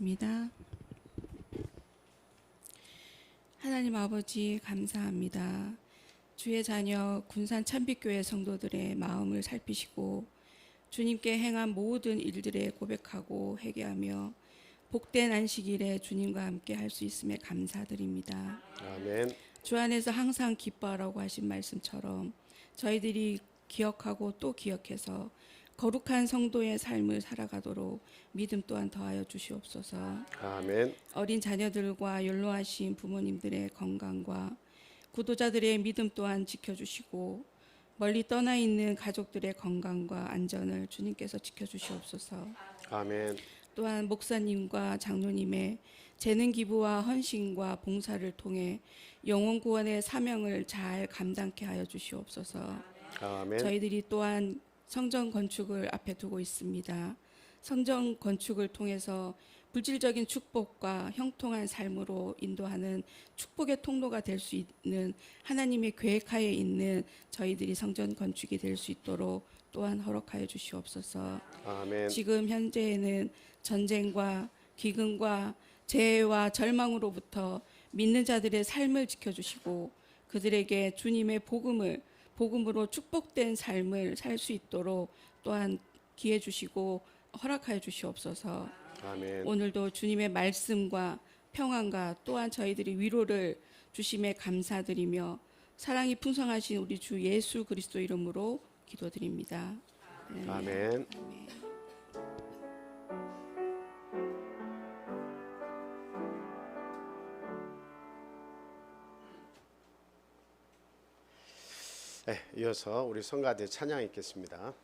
입니다. 하나님 아버지 감사합니다. 주의 자녀 군산 찬빛교회 성도들의 마음을 살피시고 주님께 행한 모든 일들에 고백하고 회개하며 복된 안식일에 주님과 함께 할 수 있음에 감사드립니다. 아멘. 주 안에서 항상 기뻐하라고 하신 말씀처럼 저희들이 기억하고 또 기억해서 거룩한 성도의 삶을 살아가도록 믿음 또한 더하여 주시옵소서. 아멘. 어린 자녀들과 연로하신 부모님들의 건강과 구도자들의 믿음 또한 지켜주시고 멀리 떠나 있는 가족들의 건강과 안전을 주님께서 지켜주시옵소서. 아멘. 또한 목사님과 장로님의 재능 기부와 헌신과 봉사를 통해 영혼 구원의 사명을 잘 감당케 하여 주시옵소서. 아멘. 저희들이 또한 성전 건축을 앞에 두고 있습니다. 성전 건축을 통해서 물질적인 축복과 형통한 삶으로 인도하는 축복의 통로가 될 수 있는 하나님의 계획하에 있는 저희들이 성전 건축이 될 수 있도록 또한 허락하여 주시옵소서. 아멘. 지금 현재에는 전쟁과 기근과 재해와 절망으로부터 믿는 자들의 삶을 지켜주시고 그들에게 주님의 복음으로 축복된 삶을 살 수 있도록 또한 기회 주시고 허락하여 주시옵소서. 아멘. 오늘도 주님의 말씀과 평안과 또한 저희들이 위로를 주심에 감사드리며 사랑이 풍성하신 우리 주 예수 그리스도 이름으로 기도드립니다. 아멘. 네, 이어서 우리 성가대 찬양 읽겠습니다.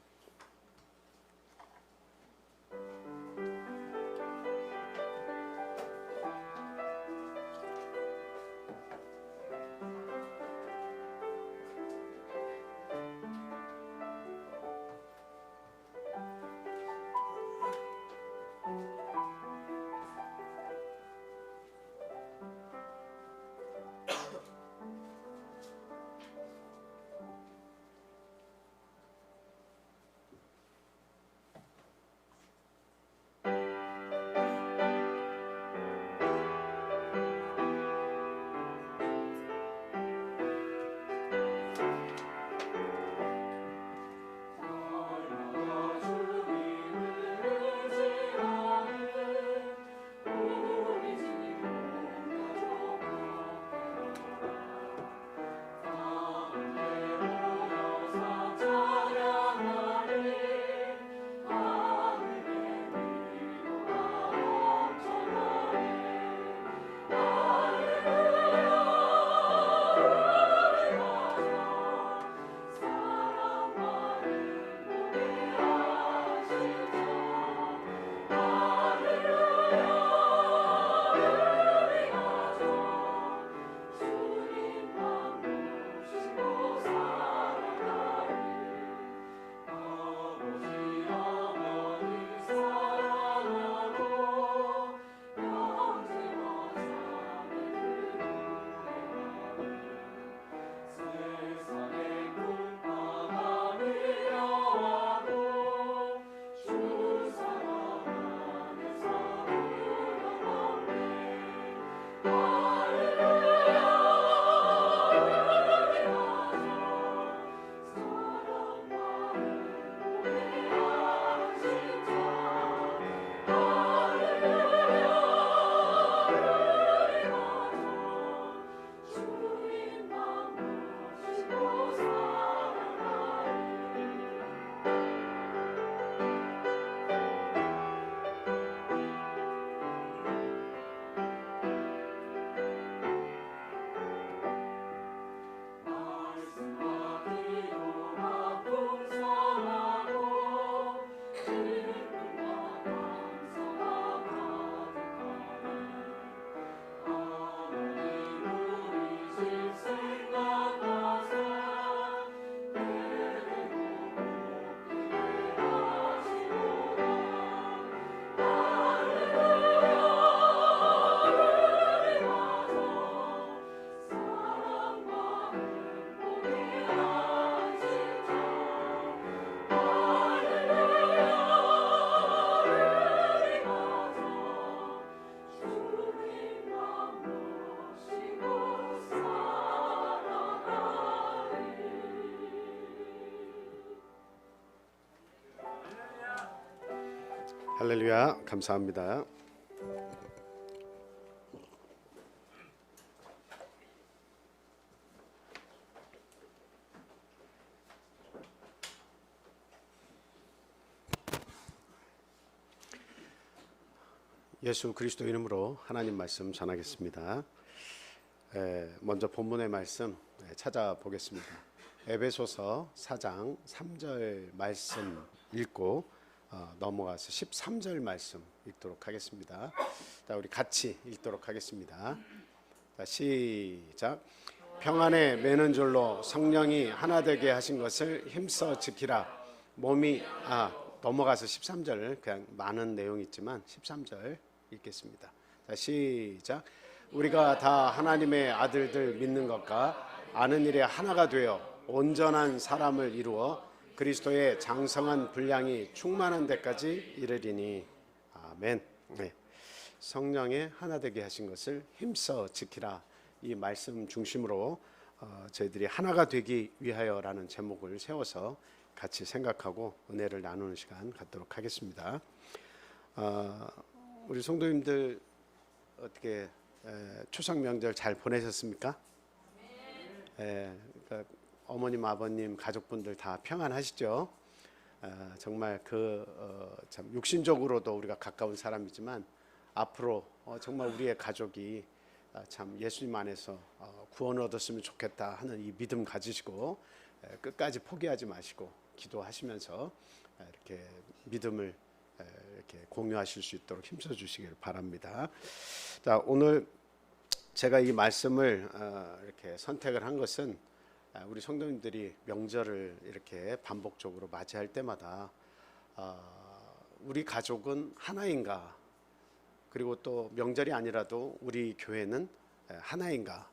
할렐루야, 감사합니다. 예수 그리스도 이름으로 하나님 말씀 전하겠습니다. 먼저 본문의 말씀 찾아보겠습니다. 에베소서 4장 3절 말씀 읽고 넘어가서 13절 말씀 읽도록 하겠습니다. 자, 우리 같이 읽도록 하겠습니다. 자, 시작. 평안에 매는 줄로 성령이 하나 되게 하신 것을 힘써 지키라. 몸이 넘어가서 13절, 그냥 많은 내용이 있지만 13절 읽겠습니다. 자, 시작. 우리가 다 하나님의 아들들 믿는 것과 아는 일에 하나가 되어 온전한 사람을 이루어 그리스도의 장성한 분량이 충만한 데까지 이르리니. 아멘. 네. 성령의 하나 되게 하신 것을 힘써 지키라. 이 말씀 중심으로 저희들이 하나가 되기 위하여라는 제목을 세워서 같이 생각하고 은혜를 나누는 시간 갖도록 하겠습니다. 우리 성도님들 어떻게 추석 명절 잘 보내셨습니까? 그러니까 어머님, 아버님, 가족분들 다 평안하시죠? 정말 참 육신적으로도 우리가 가까운 사람이지만 앞으로 정말 우리의 가족이 참 예수님 안에서 구원 얻었으면 좋겠다 하는 이 믿음 가지시고 끝까지 포기하지 마시고 기도하시면서 이렇게 믿음을 이렇게 공유하실 수 있도록 힘써 주시길 바랍니다. 자, 오늘 제가 이 말씀을 이렇게 선택을 한 것은 우리 성도님들이 명절을 이렇게 반복적으로 맞이할 때마다 우리 가족은 하나인가, 그리고 또 명절이 아니라도 우리 교회는 하나인가,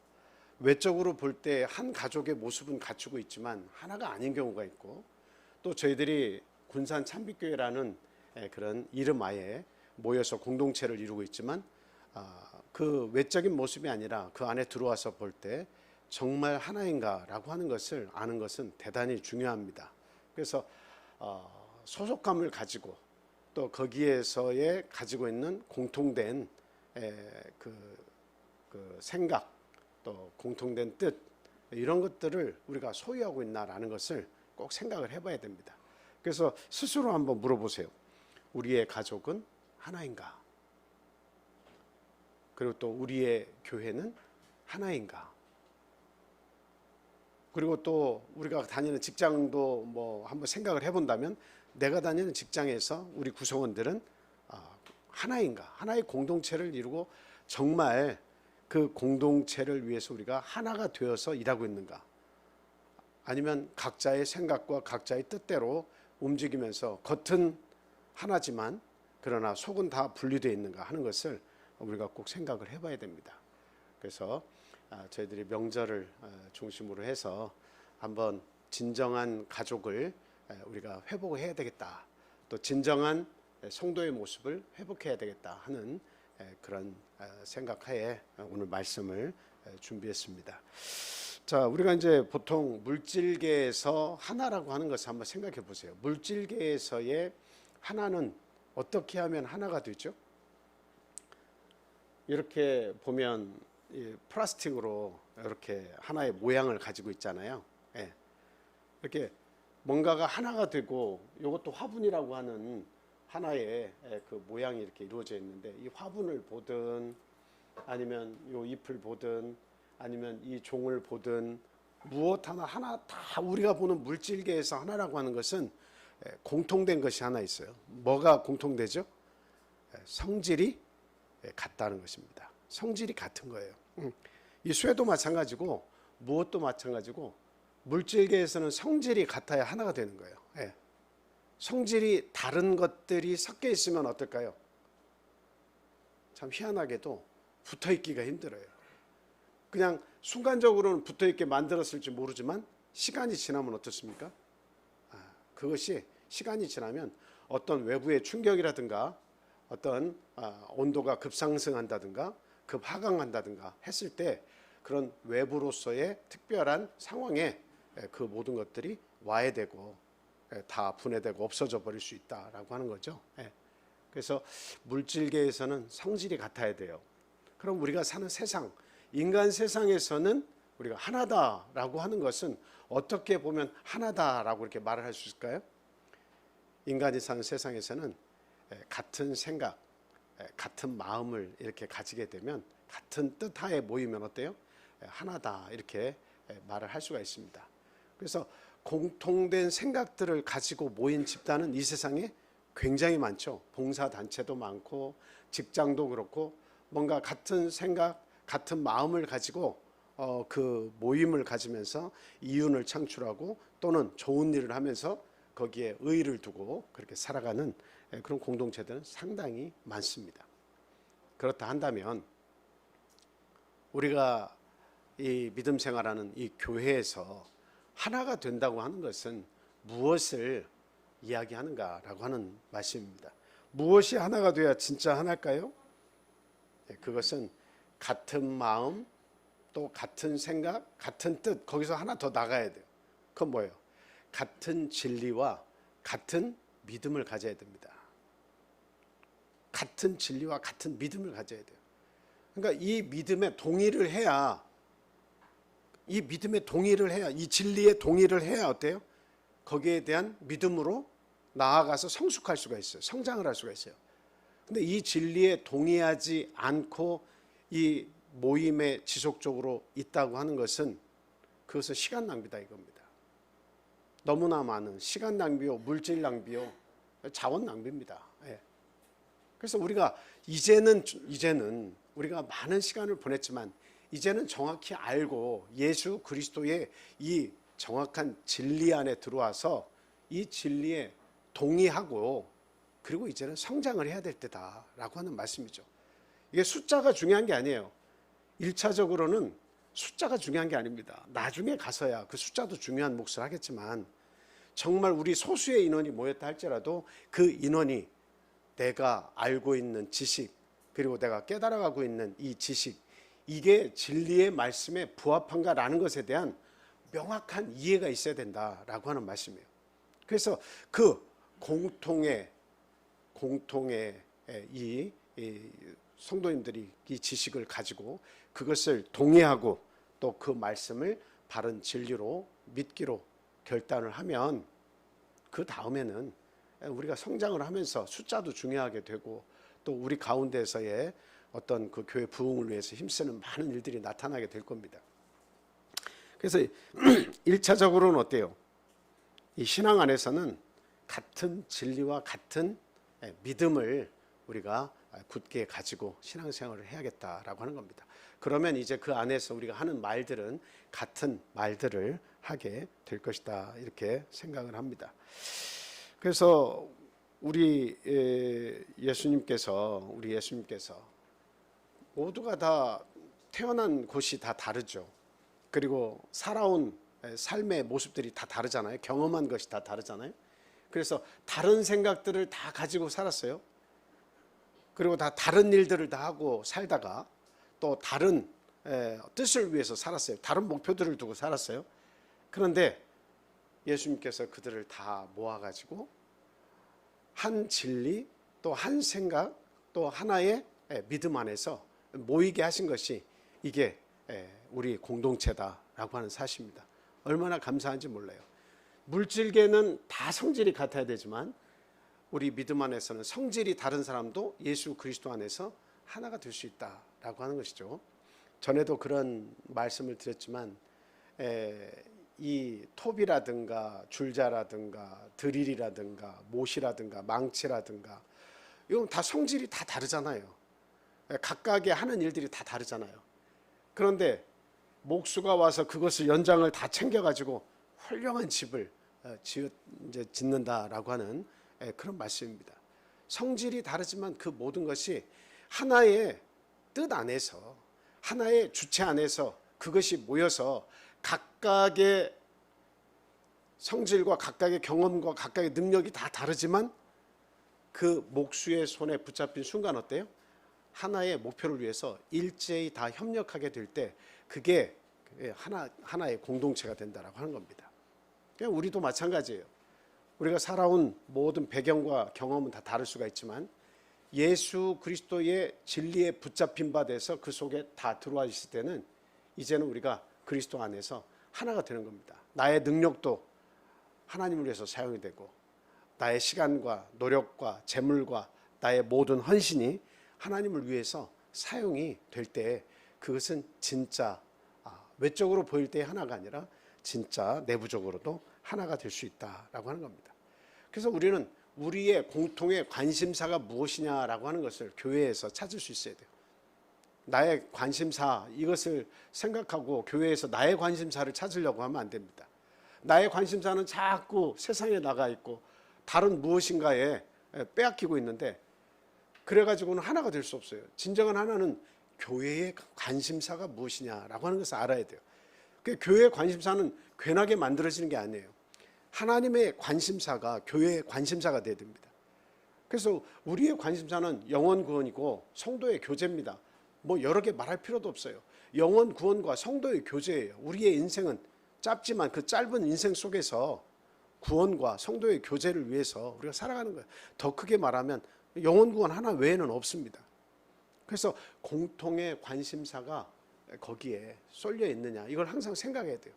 외적으로 볼 때 한 가족의 모습은 갖추고 있지만 하나가 아닌 경우가 있고, 또 저희들이 군산 참빛교회라는 그런 이름 아에 모여서 공동체를 이루고 있지만 그 외적인 모습이 아니라 그 안에 들어와서 볼 때 정말 하나인가라고 하는 것을 아는 것은 대단히 중요합니다. 그래서 소속감을 가지고 또 거기에서의 가지고 있는 공통된 그 생각, 또 공통된 뜻, 이런 것들을 우리가 소유하고 있나라는 것을 꼭 생각을 해봐야 됩니다. 그래서 스스로 한번 물어보세요. 우리의 가족은 하나인가? 그리고 또 우리의 교회는 하나인가? 그리고 또 우리가 다니는 직장도 뭐 한번 생각을 해본다면 내가 다니는 직장에서 우리 구성원들은 하나인가? 하나의 공동체를 이루고 정말 그 공동체를 위해서 우리가 하나가 되어서 일하고 있는가? 아니면 각자의 생각과 각자의 뜻대로 움직이면서 겉은 하나지만 그러나 속은 다 분리되어 있는가 하는 것을 우리가 꼭 생각을 해봐야 됩니다. 그래서 저희들이 명절을 중심으로 해서 한번 진정한 가족을 우리가 회복해야 되겠다, 또 진정한 성도의 모습을 회복해야 되겠다 하는 그런 생각하에 오늘 말씀을 준비했습니다. 자, 우리가 이제 보통 물질계에서 하나라고 하는 것을 한번 생각해 보세요. 물질계에서의 하나는 어떻게 하면 하나가 되죠? 이렇게 보면 플라스틱으로 이렇게 하나의 모양을 가지고 있잖아요. 이렇게 뭔가가 하나가 되고, 이것도 화분이라고 하는 하나의 그 모양이 이렇게 이루어져 있는데, 이 화분을 보든 아니면 이 잎을 보든 아니면 이 종을 보든 무엇 하나 다 우리가 보는 물질계에서 하나라고 하는 것은 공통된 것이 하나 있어요. 뭐가 공통되죠? 성질이 같다는 것입니다. 성질이 같은 거예요. 이 쇠도 마찬가지고 무엇도 마찬가지고 물질계에서는 성질이 같아야 하나가 되는 거예요. 성질이 다른 것들이 섞여 있으면 어떨까요? 참 희한하게도 붙어 있기가 힘들어요. 그냥 순간적으로는 붙어 있게 만들었을지 모르지만 시간이 지나면 어떻습니까? 그것이 시간이 지나면 어떤 외부의 충격이라든가 어떤 온도가 급상승한다든가 급하강한다든가 했을 때 그런 외부로서의 특별한 상황에 그 모든 것들이 와해되고 다 분해되고 없어져 버릴 수 있다라고 하는 거죠. 그래서 물질계에서는 성질이 같아야 돼요. 그럼 우리가 사는 세상, 인간 세상에서는 우리가 하나다라고 하는 것은 어떻게 보면 하나다라고 이렇게 말을 할 수 있을까요? 인간이 사는 세상에서는 같은 생각, 같은 마음을 이렇게 가지게 되면, 같은 뜻하에 모이면 어때요? 하나다 이렇게 말을 할 수가 있습니다. 그래서 공통된 생각들을 가지고 모인 집단은 이 세상에 굉장히 많죠. 봉사단체도 많고 직장도 그렇고, 뭔가 같은 생각, 같은 마음을 가지고 그 모임을 가지면서 이윤을 창출하고 또는 좋은 일을 하면서 거기에 의의를 두고 그렇게 살아가는 그런 공동체들은 상당히 많습니다. 그렇다 한다면 우리가 이 믿음 생활하는 이 교회에서 하나가 된다고 하는 것은 무엇을 이야기하는가라고 하는 말씀입니다. 무엇이 하나가 돼야 진짜 하나일까요? 그것은 같은 마음, 또 같은 생각, 같은 뜻, 거기서 하나 더 나가야 돼요. 그건 뭐예요? 같은 진리와 같은 믿음을 가져야 됩니다. 같은 진리와 같은 믿음을 가져야 돼요. 그러니까 이 믿음에 동의를 해야, 이 진리에 동의를 해야 어때요? 거기에 대한 믿음으로 나아가서 성숙할 수가 있어요. 성장을 할 수가 있어요. 근데 이 진리에 동의하지 않고 이 모임에 지속적으로 있다고 하는 것은, 그것은 시간 낭비다 이겁니다. 너무나 많은 시간 낭비요, 물질 낭비요, 자원 낭비입니다. 그래서 우리가 이제는 우리가 많은 시간을 보냈지만 이제는 정확히 알고 예수 그리스도의 이 정확한 진리 안에 들어와서 이 진리에 동의하고, 그리고 이제는 성장을 해야 될 때다라고 하는 말씀이죠. 이게 숫자가 중요한 게 아니에요. 1차적으로는 숫자가 중요한 게 아닙니다. 나중에 가서야 그 숫자도 중요한 몫을 하겠지만, 정말 우리 소수의 인원이 모였다 할지라도 그 인원이 내가 알고 있는 지식, 그리고 내가 깨달아가고 있는 이 지식, 이게 진리의 말씀에 부합한가라는 것에 대한 명확한 이해가 있어야 된다라고 하는 말씀이에요. 그래서 그 공통의 이 성도님들이 이 지식을 가지고 그것을 동의하고 또 그 말씀을 바른 진리로 믿기로 결단을 하면, 그 다음에는 우리가 성장을 하면서 숫자도 중요하게 되고, 또 우리 가운데서의 어떤 그 교회 부흥을 위해서 힘쓰는 많은 일들이 나타나게 될 겁니다. 그래서 1차적으로는 어때요? 이 신앙 안에서는 같은 진리와 같은 믿음을 우리가 굳게 가지고 신앙생활을 해야겠다라고 하는 겁니다. 그러면 이제 그 안에서 우리가 하는 말들은 같은 말들을 하게 될 것이다, 이렇게 생각을 합니다. 그래서 우리 예수님께서 모두가 다 태어난 곳이 다 다르죠. 그리고 살아온 삶의 모습들이 다 다르잖아요. 경험한 것이 다 다르잖아요. 그래서 다른 생각들을 다 가지고 살았어요. 그리고 다 다른 일들을 다 하고 살다가 또 다른 뜻을 위해서 살았어요. 다른 목표들을 두고 살았어요. 그런데 예수님께서 그들을 다 모아가지고 한 진리, 또 한 생각, 또 하나의 믿음 안에서 모이게 하신 것이 이게 우리 공동체다라고 하는 사실입니다. 얼마나 감사한지 몰라요. 물질계는 다 성질이 같아야 되지만 우리 믿음 안에서는 성질이 다른 사람도 예수 그리스도 안에서 하나가 될 수 있다라고 하는 것이죠. 전에도 그런 말씀을 드렸지만 이 톱이라든가 줄자라든가 드릴이라든가 못이라든가 망치라든가, 이건 다 성질이 다 다르잖아요. 각각의 하는 일들이 다 다르잖아요. 그런데 목수가 와서 그것을 연장을 다 챙겨가지고 훌륭한 집을 짓는다라고 하는 그런 말씀입니다. 성질이 다르지만 그 모든 것이 하나의 뜻 안에서, 하나의 주체 안에서 그것이 모여서 각각의 성질과 각각의 경험과 각각의 능력이 다 다르지만 그 목수의 손에 붙잡힌 순간 어때요? 하나의 목표를 위해서 일제히 다 협력하게 될 때 그게 하나의 공동체가 된다라고 하는 겁니다. 우리도 마찬가지예요. 우리가 살아온 모든 배경과 경험은 다 다를 수가 있지만 예수 그리스도의 진리에 붙잡힌 바 돼서 그 속에 다 들어와 있을 때는 이제는 우리가 그리스도 안에서 하나가 되는 겁니다. 나의 능력도 하나님을 위해서 사용이 되고 나의 시간과 노력과 재물과 나의 모든 헌신이 하나님을 위해서 사용이 될 때 그것은 진짜 외적으로 보일 때의 하나가 아니라 진짜 내부적으로도 하나가 될 수 있다라고 하는 겁니다. 그래서 우리는 우리의 공통의 관심사가 무엇이냐라고 하는 것을 교회에서 찾을 수 있어야 돼요. 나의 관심사 이것을 생각하고 교회에서 나의 관심사를 찾으려고 하면 안 됩니다. 나의 관심사는 자꾸 세상에 나가 있고 다른 무엇인가에 빼앗기고 있는데 그래가지고는 하나가 될 수 없어요. 진정한 하나는 교회의 관심사가 무엇이냐라고 하는 것을 알아야 돼요. 교회의 관심사는 괜하게 만들어지는 게 아니에요. 하나님의 관심사가 교회의 관심사가 돼야 됩니다. 그래서 우리의 관심사는 영혼 구원이고 성도의 교제입니다. 뭐 여러 개 말할 필요도 없어요. 영혼 구원과 성도의 교제예요. 우리의 인생은 짧지만 그 짧은 인생 속에서 구원과 성도의 교제를 위해서 우리가 살아가는 거예요. 더 크게 말하면 영혼 구원 하나 외에는 없습니다. 그래서 공통의 관심사가 거기에 쏠려 있느냐 이걸 항상 생각해야 돼요.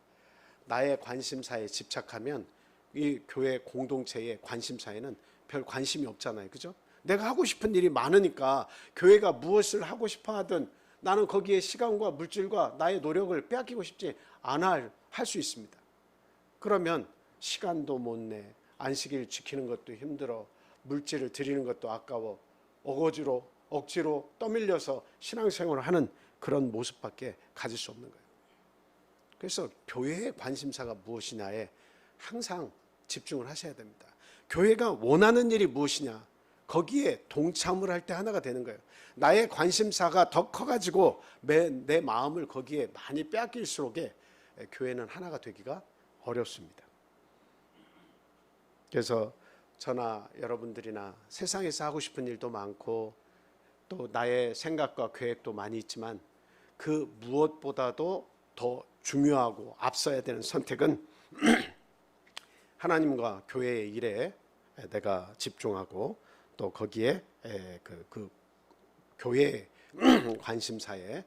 나의 관심사에 집착하면 이 교회 공동체의 관심사에는 별 관심이 없잖아요. 그죠? 내가 하고 싶은 일이 많으니까 교회가 무엇을 하고 싶어 하든 나는 거기에 시간과 물질과 나의 노력을 빼앗기고 싶지 않아 할 수 있습니다. 그러면 시간도 못 내, 안식일 지키는 것도 힘들어, 물질을 드리는 것도 아까워, 억지로 떠밀려서 신앙생활을 하는 그런 모습밖에 가질 수 없는 거예요. 그래서 교회의 관심사가 무엇이냐에 항상 집중을 하셔야 됩니다. 교회가 원하는 일이 무엇이냐 거기에 동참을 할 때 하나가 되는 거예요. 나의 관심사가 더 커가지고 내 마음을 거기에 많이 빼앗길수록에 교회는 하나가 되기가 어렵습니다. 그래서 저나 여러분들이나 세상에서 하고 싶은 일도 많고 또 나의 생각과 계획도 많이 있지만 그 무엇보다도 더 중요하고 앞서야 되는 선택은 하나님과 교회의 일에 내가 집중하고 또 거기에 그 교회의 관심사에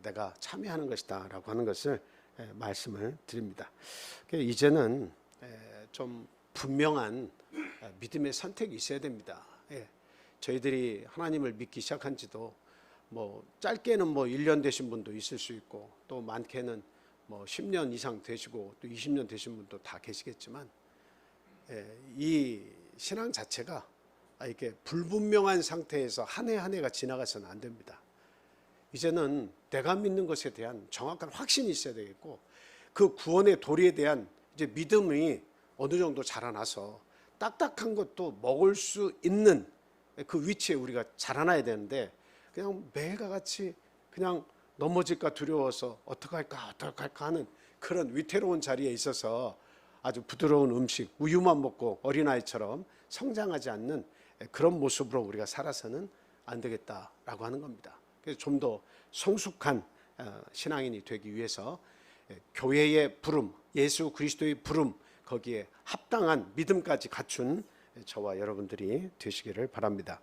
내가 참여하는 것이다 라고 하는 것을 말씀을 드립니다. 이제는 좀 분명한 믿음의 선택이 있어야 됩니다. 저희들이 하나님을 믿기 시작한 지도 뭐 짧게는 뭐 1년 되신 분도 있을 수 있고 또 많게는 뭐 10년 이상 되시고 또 20년 되신 분도 다 계시겠지만 이 신앙 자체가 이렇게 불분명한 상태에서 한 해 한 해가 지나가서는 안 됩니다. 이제는 내가 믿는 것에 대한 정확한 확신이 있어야 되겠고 그 구원의 도리에 대한 이제 믿음이 어느 정도 자라나서 딱딱한 것도 먹을 수 있는 그 위치에 우리가 자라나야 되는데 그냥 매일과 같이 그냥 넘어질까 두려워서 어떡할까 하는 그런 위태로운 자리에 있어서 아주 부드러운 음식, 우유만 먹고 어린아이처럼 성장하지 않는 그런 모습으로 우리가 살아서는 안 되겠다라고 하는 겁니다. 그래서 좀 더 성숙한 신앙인이 되기 위해서 교회의 부름, 예수 그리스도의 부름 거기에 합당한 믿음까지 갖춘 저와 여러분들이 되시기를 바랍니다.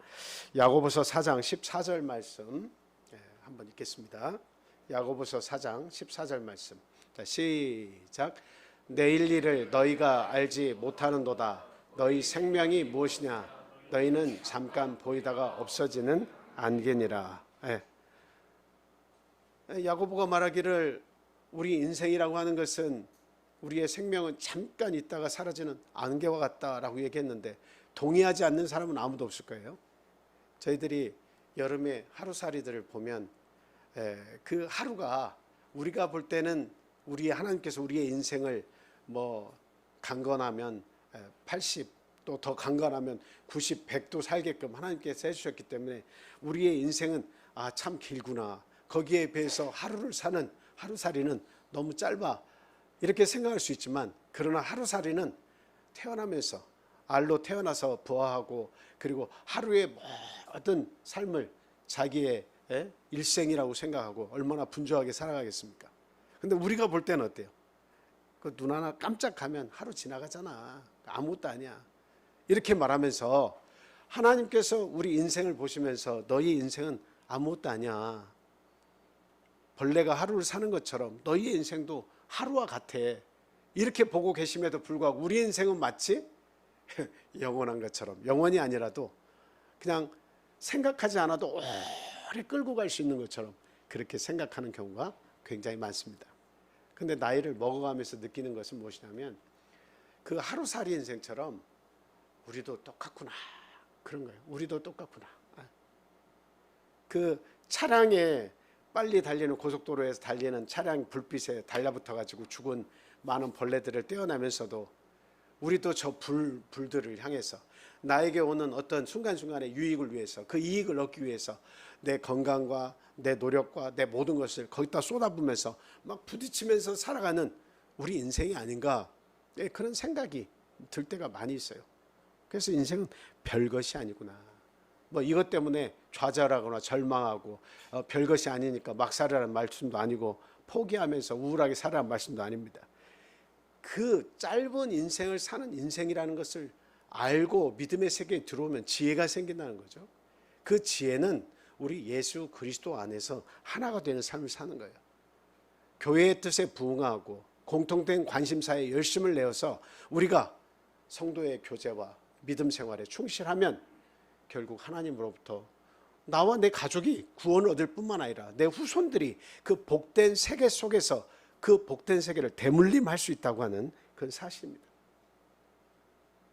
야고보서 4장 14절 말씀 한번 읽겠습니다. 야고보서 4장 14절 말씀. 자, 시작. 내일 일을 너희가 알지 못하는도다. 너희 생명이 무엇이냐? 너희는 잠깐 보이다가 없어지는 안개니라. 야고보가 말하기를 우리 인생이라고 하는 것은 우리의 생명은 잠깐 있다가 사라지는 안개와 같다라고 얘기했는데 동의하지 않는 사람은 아무도 없을 거예요. 저희들이 여름에 하루살이들을 보면 그 하루가 우리가 볼 때는 하나님께서 우리의 인생을 뭐 강건하면 80 또 더 강건하면 90, 100도 살게끔 하나님께서 해주셨기 때문에 우리의 인생은 참 길구나. 거기에 비해서 하루를 사는 하루살이는 너무 짧아. 이렇게 생각할 수 있지만 그러나 하루살이는 태어나면서 알로 태어나서 부화하고 그리고 하루의 모든 삶을 자기의 일생이라고 생각하고 얼마나 분주하게 살아가겠습니까? 근데 우리가 볼 때는 어때요? 그 눈 하나 깜짝하면 하루 지나가잖아. 아무것도 아니야. 이렇게 말하면서 하나님께서 우리 인생을 보시면서 너희 인생은 아무것도 아니야. 벌레가 하루를 사는 것처럼 너희의 인생도 하루와 같아. 이렇게 보고 계심에도 불구하고 우리 인생은 마치 영원한 것처럼, 영원이 아니라도 그냥 생각하지 않아도 오래 끌고 갈 수 있는 것처럼 그렇게 생각하는 경우가 굉장히 많습니다. 근데 나이를 먹어가면서 느끼는 것은 무엇이냐면 그 하루살이 인생처럼 우리도 똑같구나, 그런 거예요. 우리도 똑같구나. 그 차량에 빨리 달리는 고속도로에서 달리는 차량 불빛에 달라붙어 가지고 죽은 많은 벌레들을 떼어내면서도 우리도 저 불들을 향해서 나에게 오는 어떤 순간순간의 유익을 위해서, 그 이익을 얻기 위해서 내 건강과 내 노력과 내 모든 것을 거기다 쏟아부으면서 막 부딪히면서 살아가는 우리 인생이 아닌가, 그런 생각이 들 때가 많이 있어요. 그래서 인생은 별것이 아니구나. 뭐 이것 때문에 좌절하거나 절망하고 별것이 아니니까 막 살아라는 말씀도 아니고 포기하면서 우울하게 살아라는 말씀도 아닙니다. 그 짧은 인생을 사는 인생이라는 것을 알고 믿음의 세계에 들어오면 지혜가 생긴다는 거죠. 그 지혜는 우리 예수 그리스도 안에서 하나가 되는 삶을 사는 거예요. 교회의 뜻에 부응하고 공통된 관심사에 열심을 내어서 우리가 성도의 교제와 믿음 생활에 충실하면 결국 하나님으로부터 나와 내 가족이 구원을 얻을 뿐만 아니라 내 후손들이 그 복된 세계 속에서 그 복된 세계를 대물림할 수 있다고 하는 그런 사실입니다.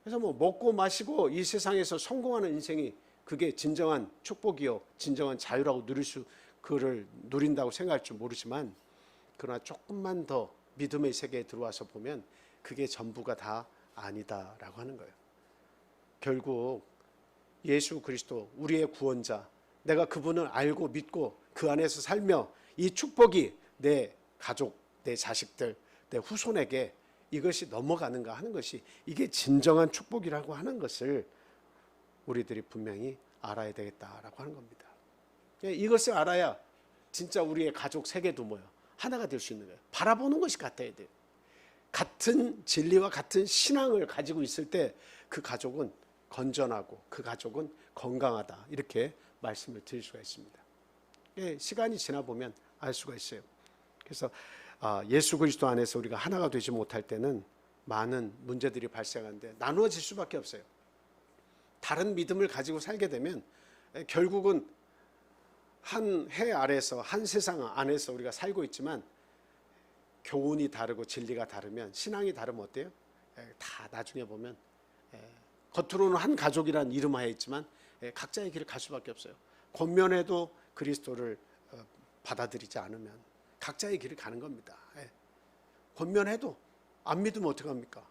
그래서 뭐 먹고 마시고 이 세상에서 성공하는 인생이 그게 진정한 축복이요, 진정한 자유라고 그를 누린다고 생각할 줄 모르지만, 그러나 조금만 더 믿음의 세계에 들어와서 보면 그게 전부가 다 아니다라고 하는 거예요. 결국 예수 그리스도 우리의 구원자, 내가 그분을 알고 믿고 그 안에서 살며 이 축복이 내 가족, 내 자식들, 내 후손에게 이것이 넘어가는가 하는 것이 이게 진정한 축복이라고 하는 것을 우리들이 분명히 알아야 되겠다라고 하는 겁니다. 이것을 알아야 진짜 우리의 가족 세계도 뭐야? 하나가 될 수 있는 거예요. 바라보는 것이 같아야 돼요. 같은 진리와 같은 신앙을 가지고 있을 때 그 가족은 건전하고 그 가족은 건강하다, 이렇게 말씀을 드릴 수가 있습니다. 시간이 지나 보면 알 수가 있어요. 그래서 예수 그리스도 안에서 우리가 하나가 되지 못할 때는 많은 문제들이 발생하는데 나누어질 수밖에 없어요. 다른 믿음을 가지고 살게 되면 결국은 한 해 아래서, 한 세상 안에서 우리가 살고 있지만 교훈이 다르고 진리가 다르면, 신앙이 다르면 어때요? 다 나중에 보면 겉으로는 한 가족이라는 이름하에 있지만 각자의 길을 갈 수밖에 없어요. 권면에도 그리스도를 받아들이지 않으면 각자의 길을 가는 겁니다. 권면해도 안 믿으면 어떡합니까?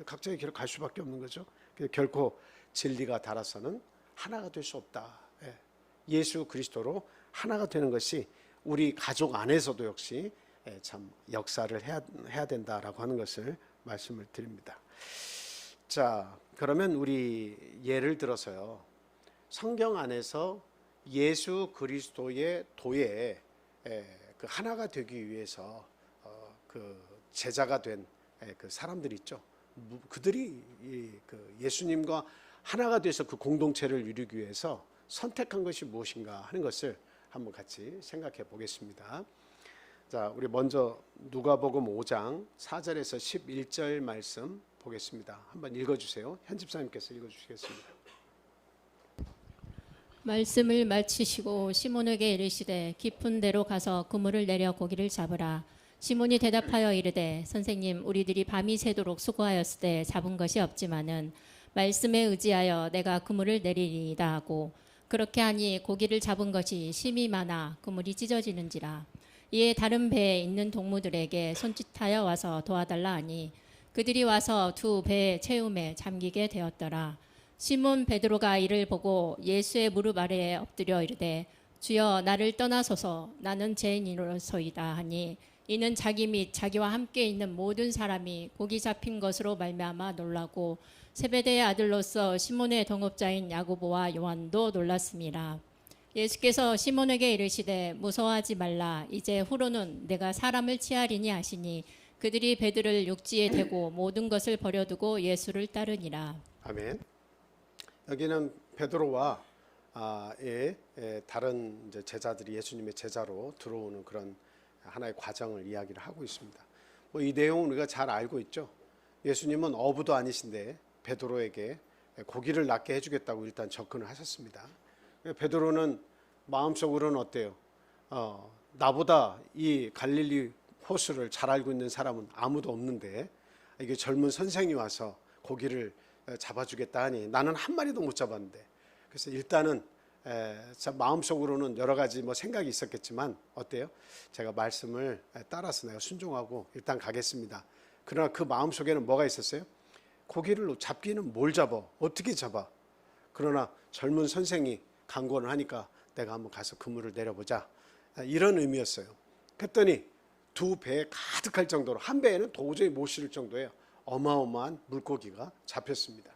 각자의 길을 갈 수밖에 없는 거죠. 결코 진리가 달아서는 하나가 될 수 없다. 예수 그리스도로 하나가 되는 것이 우리 가족 안에서도 역시 참 역사를 해야 된다라고 하는 것을 말씀을 드립니다. 자, 그러면 우리 예를 들어서요, 성경 안에서 예수 그리스도의 도에 그 하나가 되기 위해서 그 제자가 된 그 사람들이 있죠. 그들이 그 예수님과 하나가 돼서 그 공동체를 이루기 위해서 선택한 것이 무엇인가 하는 것을 한번 같이 생각해 보겠습니다. 자, 우리 먼저 누가복음 5장 4절에서 11절 말씀 보겠습니다. 한번 읽어주세요. 현 집사님께서 읽어주시겠습니다. 말씀을 마치시고 시몬에게 이르시되 깊은 데로 가서 그물을 내려 고기를 잡으라. 시몬이 대답하여 이르되 선생님, 우리들이 밤이 새도록 수고하였을 때 잡은 것이 없지만은 말씀에 의지하여 내가 그물을 내리리이다 하고, 그렇게 하니 고기를 잡은 것이 심이 많아 그물이 찢어지는지라. 이에 다른 배에 있는 동무들에게 손짓하여 와서 도와달라 하니 그들이 와서 두 배의 채움에 잠기게 되었더라. 시몬 베드로가 이를 보고 예수의 무릎 아래에 엎드려 이르되 주여, 나를 떠나소서, 나는 죄인이로소이다 하니, 이는 자기 및 자기와 함께 있는 모든 사람이 고기 잡힌 것으로 말미암아 놀라고 세베대의 아들로서 시몬의 동업자인 야고보와 요한도 놀랐습니다. 예수께서 시몬에게 이르시되 무서워하지 말라. 이제 후로는 내가 사람을 취하리니 하시니 그들이 배들을 육지에 대고 모든 것을 버려두고 예수를 따르니라. 아멘. 여기는 베드로와 다른 이제 제자들이 예수님의 제자로 들어오는 그런 하나의 과정을 이야기를 하고 있습니다. 뭐 이 내용은 우리가 잘 알고 있죠. 예수님은 어부도 아니신데 베드로에게 고기를 낚게 해주겠다고 일단 접근을 하셨습니다. 베드로는 마음속으로는 어때요? 나보다 이 갈릴리 호수를 잘 알고 있는 사람은 아무도 없는데 이게 젊은 선생이 와서 고기를 잡아주겠다 하니 나는 한 마리도 못 잡았는데, 그래서 일단은 마음속으로는 여러 가지 뭐 생각이 있었겠지만 어때요? 제가 말씀을 따라서 내가 순종하고 일단 가겠습니다. 그러나 그 마음속에는 뭐가 있었어요? 고기를 잡기는 뭘 잡아? 어떻게 잡아? 그러나 젊은 선생이 강권을 하니까 내가 한번 가서 그물을 내려보자, 이런 의미였어요. 그랬더니 두 배에 가득할 정도로, 한 배에는 도저히 못 실을 정도의 어마어마한 물고기가 잡혔습니다.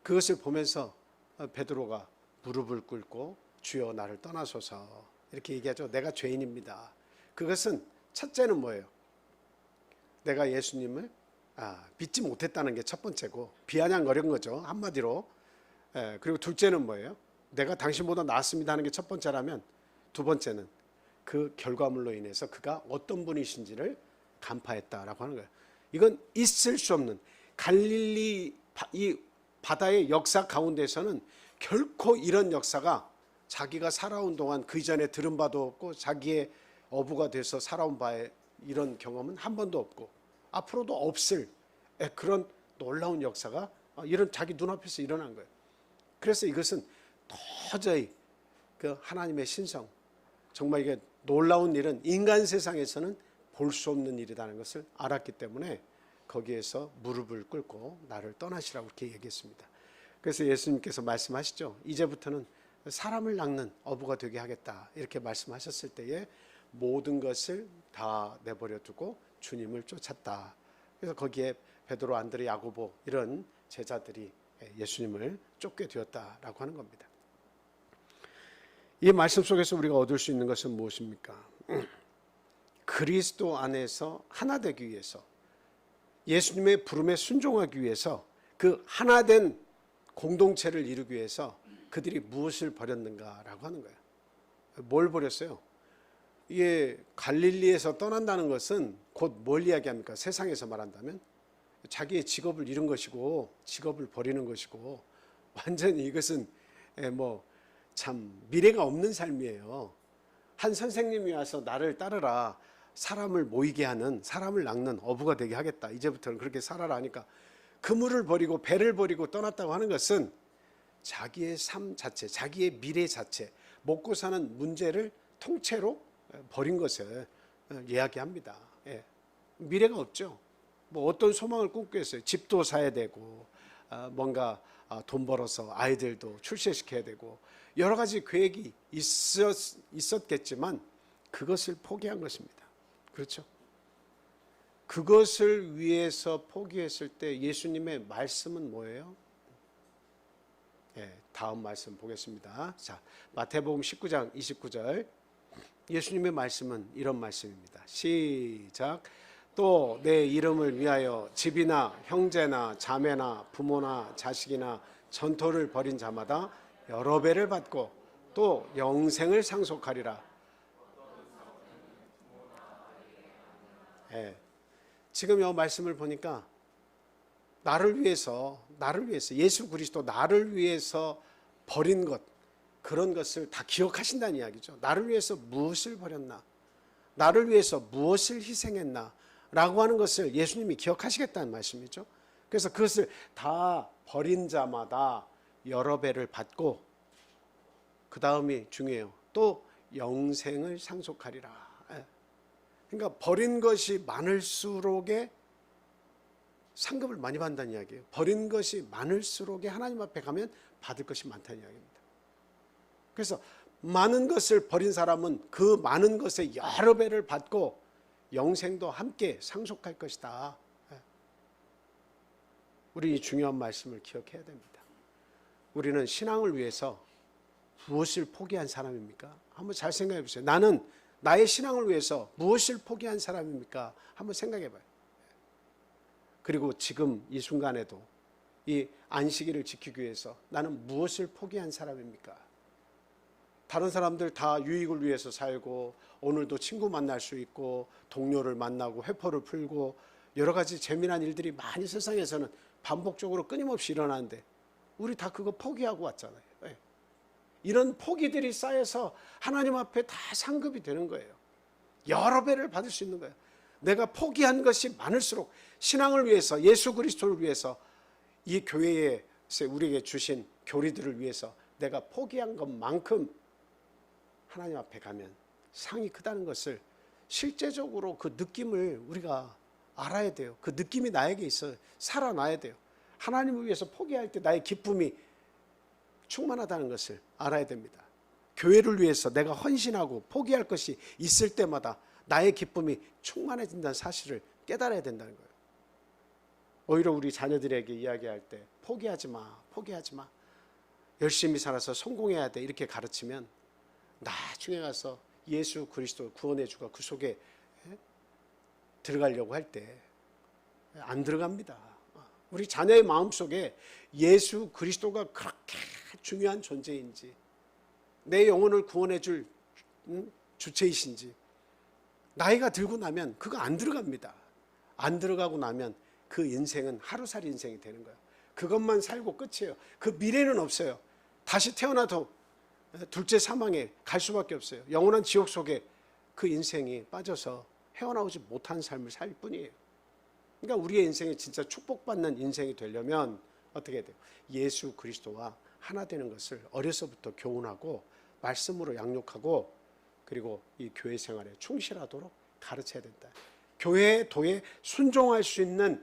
그것을 보면서 베드로가 무릎을 꿇고 주여 나를 떠나소서 이렇게 얘기하죠. 내가 죄인입니다. 그것은 첫째는 뭐예요? 내가 예수님을 믿지 못했다는 게 첫 번째고 비아냥거린 거죠, 한마디로. 그리고 둘째는 뭐예요? 내가 당신보다 낫습니다 하는 게 첫 번째라면, 두 번째는 그 결과물로 인해서 그가 어떤 분이신지를 간파했다라고 하는 거예요. 이건 있을 수 없는, 갈릴리 이 바다의 역사 가운데서는 결코 이런 역사가 자기가 살아온 동안 그 이전에 들은 바도 없고 자기의 어부가 돼서 살아온 바에 이런 경험은 한 번도 없고 앞으로도 없을 그런 놀라운 역사가 이런 자기 눈앞에서 일어난 거예요. 그래서 이것은 도저히 그 하나님의 신성, 정말 이게 놀라운 일은 인간 세상에서는 볼 수 없는 일이라는 것을 알았기 때문에 거기에서 무릎을 꿇고 나를 떠나시라고 이렇게 얘기했습니다. 그래서 예수님께서 말씀하시죠. 이제부터는 사람을 낚는 어부가 되게 하겠다 이렇게 말씀하셨을 때에 모든 것을 다 내버려 두고 주님을 쫓았다. 그래서 거기에 베드로, 안드레, 야고보 이런 제자들이 예수님을 쫓게 되었다라고 하는 겁니다. 이 말씀 속에서 우리가 얻을 수 있는 것은 무엇입니까? 그리스도 안에서 하나 되기 위해서, 예수님의 부름에 순종하기 위해서, 그 하나된 공동체를 이루기 위해서 그들이 무엇을 버렸는가라고 하는 거예요. 뭘 버렸어요? 이게 갈릴리에서 떠난다는 것은 곧 뭘 이야기합니까? 세상에서 말한다면 자기의 직업을 잃은 것이고 직업을 버리는 것이고, 완전히 이것은 참 미래가 없는 삶이에요. 한 선생님이 와서 나를 따르라, 사람을 모이게 하는, 사람을 낚는 어부가 되게 하겠다, 이제부터는 그렇게 살아라 하니까 그물을 버리고 배를 버리고 떠났다고 하는 것은 자기의 삶 자체, 자기의 미래 자체, 먹고 사는 문제를 통째로 버린 것을 이야기합니다. 미래가 없죠. 뭐 어떤 소망을 꿈꾸겠어요? 집도 사야 되고 뭔가 돈 벌어서 아이들도 출세시켜야 되고 여러 가지 계획이 있었겠지만 그것을 포기한 것입니다. 그렇죠? 그것을 위해서 포기했을 때 예수님의 말씀은 뭐예요? 다음 말씀 보겠습니다. 자, 마태복음 19장 29절. 예수님의 말씀은 이런 말씀입니다. 시작. 또 내 이름을 위하여 집이나 형제나 자매나 부모나 자식이나 전토를 벌인 자마다 여러 배를 받고 또 영생을 상속하리라. 지금 이 말씀을 보니까 나를 위해서 예수 그리스도 나를 위해서 버린 것, 그런 것을 다 기억하신다는 이야기죠. 나를 위해서 무엇을 버렸나, 나를 위해서 무엇을 희생했나 라고 하는 것을 예수님이 기억하시겠다는 말씀이죠. 그래서 그것을 다 버린 자마다 여러 배를 받고, 그 다음이 중요해요. 또 영생을 상속하리라. 그러니까 버린 것이 많을수록에 상급을 많이 받는다는 이야기예요. 버린 것이 많을수록에 하나님 앞에 가면 받을 것이 많다는 이야기입니다. 그래서 많은 것을 버린 사람은 그 많은 것의 여러 배를 받고 영생도 함께 상속할 것이다. 우리 이 중요한 말씀을 기억해야 됩니다. 우리는 신앙을 위해서 무엇을 포기한 사람입니까? 한번 잘 생각해 보세요. 나는 나의 신앙을 위해서 무엇을 포기한 사람입니까? 한번 생각해 봐요. 그리고 지금 이 순간에도 이 안식일을 지키기 위해서 나는 무엇을 포기한 사람입니까? 다른 사람들 다 유익을 위해서 살고 오늘도 친구 만날 수 있고 동료를 만나고 회포를 풀고 여러 가지 재미난 일들이 많이 세상에서는 반복적으로 끊임없이 일어나는데 우리 다 그거 포기하고 왔잖아요. 예. 이런 포기들이 쌓여서 하나님 앞에 다 상급이 되는 거예요. 여러 배를 받을 수 있는 거예요. 내가 포기한 것이 많을수록 신앙을 위해서, 예수 그리스도를 위해서, 이 교회에 우리에게 주신 교리들을 위해서 내가 포기한 것만큼 하나님 앞에 가면 상이 크다는 것을 실제적으로 그 느낌을 우리가 알아야 돼요. 그 느낌이 나에게 있어 살아나야 돼요. 하나님을 위해서 포기할 때 나의 기쁨이 충만하다는 것을 알아야 됩니다. 교회를 위해서 내가 헌신하고 포기할 것이 있을 때마다 나의 기쁨이 충만해진다는 사실을 깨달아야 된다는 거예요. 오히려 우리 자녀들에게 이야기할 때 포기하지 마, 포기하지 마. 열심히 살아서 성공해야 돼. 이렇게 가르치면 나중에 가서 예수 그리스도 구원의 주가 그 속에 들어가려고 할 때 안 들어갑니다. 우리 자녀의 마음속에 예수 그리스도가 그렇게 중요한 존재인지, 내 영혼을 구원해 줄 주체이신지, 나이가 들고 나면 그거 안 들어갑니다. 안 들어가고 나면 그 인생은 하루살이 인생이 되는 거예요. 그것만 살고 끝이에요. 그 미래는 없어요. 다시 태어나도 둘째 사망에 갈 수밖에 없어요. 영원한 지옥 속에 그 인생이 빠져서 헤어나오지 못한 삶을 살 뿐이에요. 그러니까 우리의 인생이 진짜 축복받는 인생이 되려면 어떻게 해야 돼요? 예수 그리스도와 하나 되는 것을 어려서부터 교훈하고 말씀으로 양육하고 그리고 이 교회 생활에 충실하도록 가르쳐야 된다. 교회의 도에 순종할 수 있는,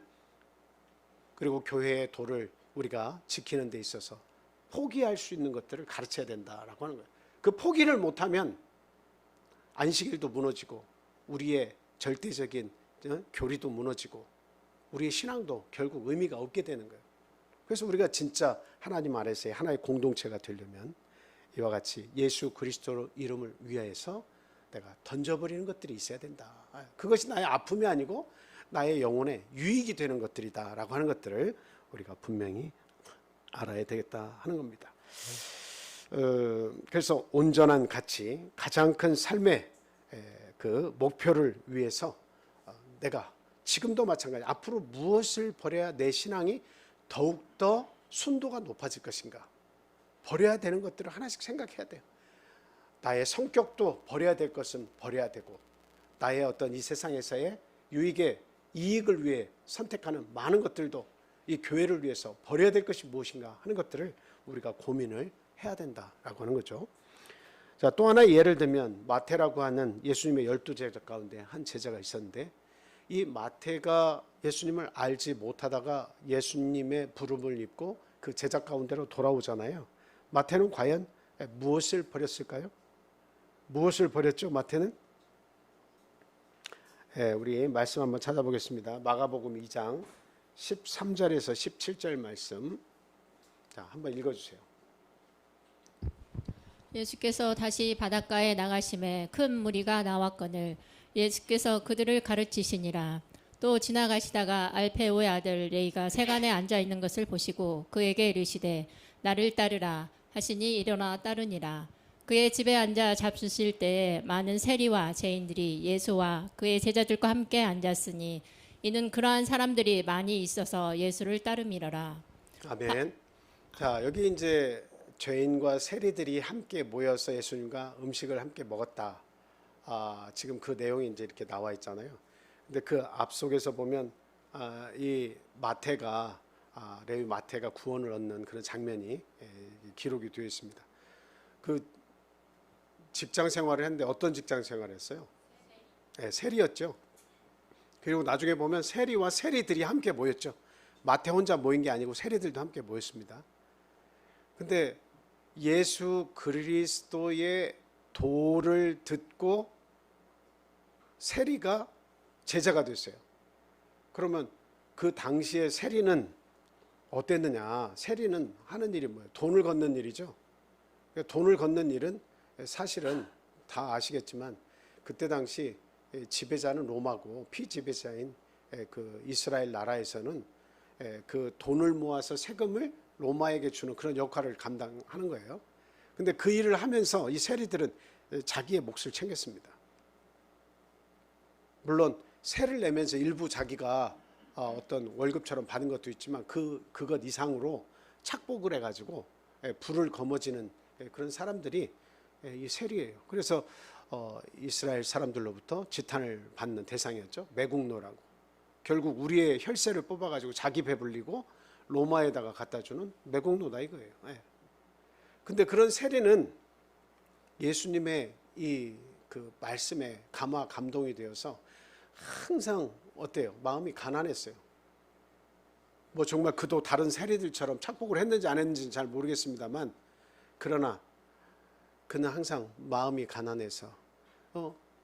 그리고 교회의 도를 우리가 지키는 데 있어서 포기할 수 있는 것들을 가르쳐야 된다라고 하는 거예요. 그 포기를 못하면 안식일도 무너지고 우리의 절대적인 교리도 무너지고 우리의 신앙도 결국 의미가 없게 되는 거예요. 그래서 우리가 진짜 하나님 아래서의 하나의 공동체가 되려면 이와 같이 예수 그리스도 이름을 위하여서 내가 던져버리는 것들이 있어야 된다. 그것이 나의 아픔이 아니고 나의 영혼에 유익이 되는 것들이다라고 하는 것들을 우리가 분명히 알아야 되겠다 하는 겁니다. 그래서 온전한 가치, 가장 큰 삶의 그 목표를 위해서 내가 지금도 마찬가지, 앞으로 무엇을 버려야 내 신앙이 더욱더 순도가 높아질 것인가, 버려야 되는 것들을 하나씩 생각해야 돼요. 나의 성격도 버려야 될 것은 버려야 되고, 나의 어떤 이 세상에서의 유익의 이익을 위해 선택하는 많은 것들도 이 교회를 위해서 버려야 될 것이 무엇인가 하는 것들을 우리가 고민을 해야 된다라고 하는 거죠. 자, 또 하나의 예를 들면 마태라고 하는 예수님의 12제자 가운데 한 제자가 있었는데, 이 마태가 예수님을 알지 못하다가 예수님의 부름을 입고 그 제자 가운데로 돌아오잖아요. 마태는 과연 무엇을 버렸을까요? 무엇을 버렸죠, 마태는? 우리 말씀 한번 찾아보겠습니다. 마가복음 2장 13절에서 17절 말씀. 자, 한번 읽어주세요. 예수께서 다시 바닷가에 나가심에 큰 무리가 나왔거늘 예수께서 그들을 가르치시니라. 또 지나가시다가 알페오의 아들 레이가 세간에 앉아 있는 것을 보시고 그에게 이르시되 나를 따르라 하시니 일어나 따르니라. 그의 집에 앉아 잡수실 때에 많은 세리와 죄인들이 예수와 그의 제자들과 함께 앉았으니 이는 그러한 사람들이 많이 있어서 예수를 따름이러라. 아멘. 자, 여기 이제 죄인과 세리들이 함께 모여서 예수님과 음식을 함께 먹었다. 지금 그 내용이 이제 이렇게 나와 있잖아요. 근데 그 앞속에서 보면 이 마태가 레위 마태가 구원을 얻는 그런 장면이 기록이 되어 있습니다. 그 직장 생활을 했는데 어떤 직장 생활을 했어요? 세리였죠. 그리고 나중에 보면 세리와 세리들이 함께 모였죠. 마태 혼자 모인 게 아니고 세리들도 함께 모였습니다. 근데 예수 그리스도의 도를 듣고 세리가 제자가 됐어요. 그러면 그 당시에 세리는 어땠느냐? 세리는 하는 일이 뭐예요? 돈을 걷는 일이죠. 돈을 걷는 일은 사실은 다 아시겠지만 그때 당시 지배자는 로마고 피지배자인 그 이스라엘 나라에서는 그 돈을 모아서 세금을 로마에게 주는 그런 역할을 감당하는 거예요. 근데 그 일을 하면서 이 세리들은 자기의 몫을 챙겼습니다. 물론 세를 내면서 일부 자기가 어떤 월급처럼 받은 것도 있지만 그것 이상으로 착복을 해가지고 불을 거머쥐는 그런 사람들이 이 세리예요. 그래서 이스라엘 사람들로부터 지탄을 받는 대상이었죠. 매국노라고. 결국 우리의 혈세를 뽑아가지고 자기 배불리고 로마에다가 갖다 주는 매국노다 이거예요. 근데 그런 세리는 예수님의 이 그 말씀에 감동이 되어서 항상 어때요? 마음이 가난했어요. 뭐 정말 그도 다른 세리들처럼 착복을 했는지 안 했는지는 잘 모르겠습니다만, 그러나 그는 항상 마음이 가난해서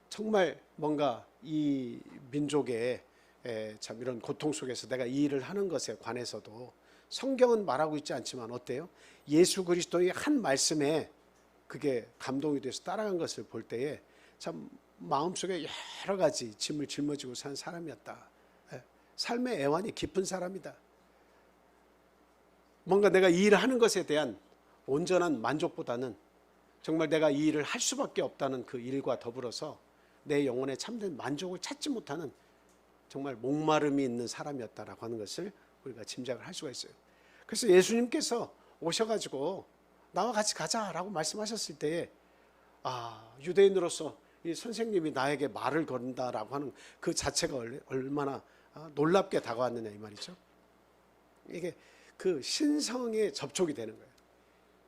정말 뭔가 이 민족의 참 이런 고통 속에서 내가 이 일을 하는 것에 관해서도 성경은 말하고 있지 않지만 어때요? 예수 그리스도의 한 말씀에 그게 감동이 돼서 따라간 것을 볼 때에 참 마음속에 여러 가지 짐을 짊어지고 산 사람이었다. 삶의 애환이 깊은 사람이다. 뭔가 내가 이 일을 하는 것에 대한 온전한 만족보다는 정말 내가 이 일을 할 수밖에 없다는 그 일과 더불어서 내 영혼에 참된 만족을 찾지 못하는 정말 목마름이 있는 사람이었다라고 하는 것을 우리가 짐작을 할 수가 있어요. 그래서 예수님께서 오셔가지고 나와 같이 가자라고 말씀하셨을 때에 유대인으로서 이 선생님이 나에게 말을 건다라고 하는 그 자체가 얼마나 놀랍게 다가왔느냐 이 말이죠. 이게 그 신성에 접촉이 되는 거예요.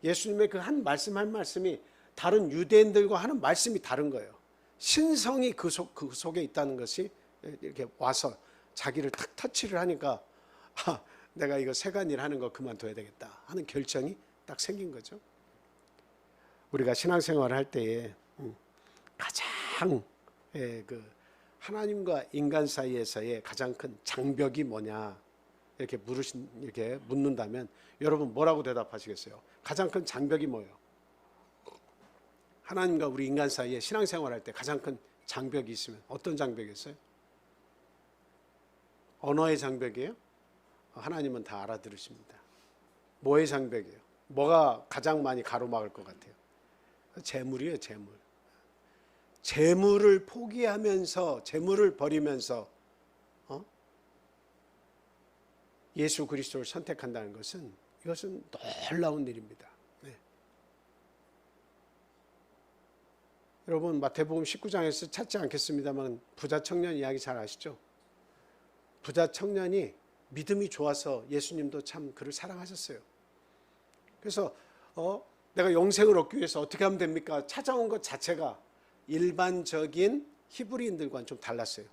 예수님의 그 한 말씀이 다른 유대인들과 하는 말씀이 다른 거예요. 신성이 그 속에 있다는 것이 이렇게 와서 자기를 탁 터치를 하니까 내가 이거 세간일 하는 거 그만둬야 되겠다 하는 결정이 딱 생긴 거죠. 우리가 신앙생활을 할 때에 가장 그 하나님과 인간 사이에서의 가장 큰 장벽이 뭐냐 이렇게 묻는다면 여러분 뭐라고 대답하시겠어요? 가장 큰 장벽이 뭐예요? 하나님과 우리 인간 사이에 신앙생활 할 때 가장 큰 장벽이 있으면 어떤 장벽이었어요? 언어의 장벽이에요? 하나님은 다 알아들으십니다. 뭐의 장벽이에요? 뭐가 가장 많이 가로막을 것 같아요? 재물이에요, 재물. 재물을 포기하면서, 재물을 버리면서 예수 그리스도를 선택한다는 것은 이것은 놀라운 일입니다. 네. 여러분 마태복음 19장에서 찾지 않겠습니다만 부자 청년 이야기 잘 아시죠? 부자 청년이 믿음이 좋아서 예수님도 참 그를 사랑하셨어요. 그래서 내가 영생을 얻기 위해서 어떻게 하면 됩니까? 찾아온 것 자체가 일반적인 히브리인들과는 좀 달랐어요.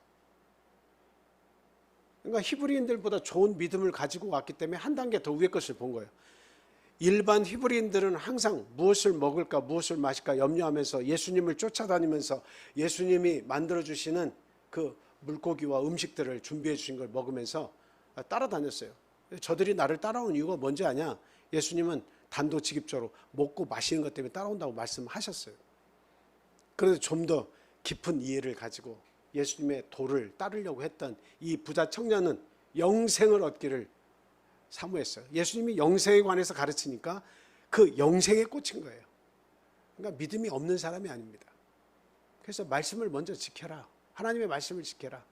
그러니까 히브리인들보다 좋은 믿음을 가지고 왔기 때문에 한 단계 더 위의 것을 본 거예요. 일반 히브리인들은 항상 무엇을 먹을까 무엇을 마실까 염려하면서 예수님을 쫓아다니면서 예수님이 만들어주시는 그 물고기와 음식들을 준비해 주신 걸 먹으면서 따라다녔어요. 저들이 나를 따라온 이유가 뭔지 아냐? 예수님은 단도직입적으로 먹고 마시는 것 때문에 따라온다고 말씀하셨어요. 그런데 좀 더 깊은 이해를 가지고 예수님의 도를 따르려고 했던 이 부자 청년은 영생을 얻기를 사모했어요. 예수님이 영생에 관해서 가르치니까 그 영생에 꽂힌 거예요. 그러니까 믿음이 없는 사람이 아닙니다. 그래서 말씀을 먼저 지켜라. 하나님의 말씀을 지켜라.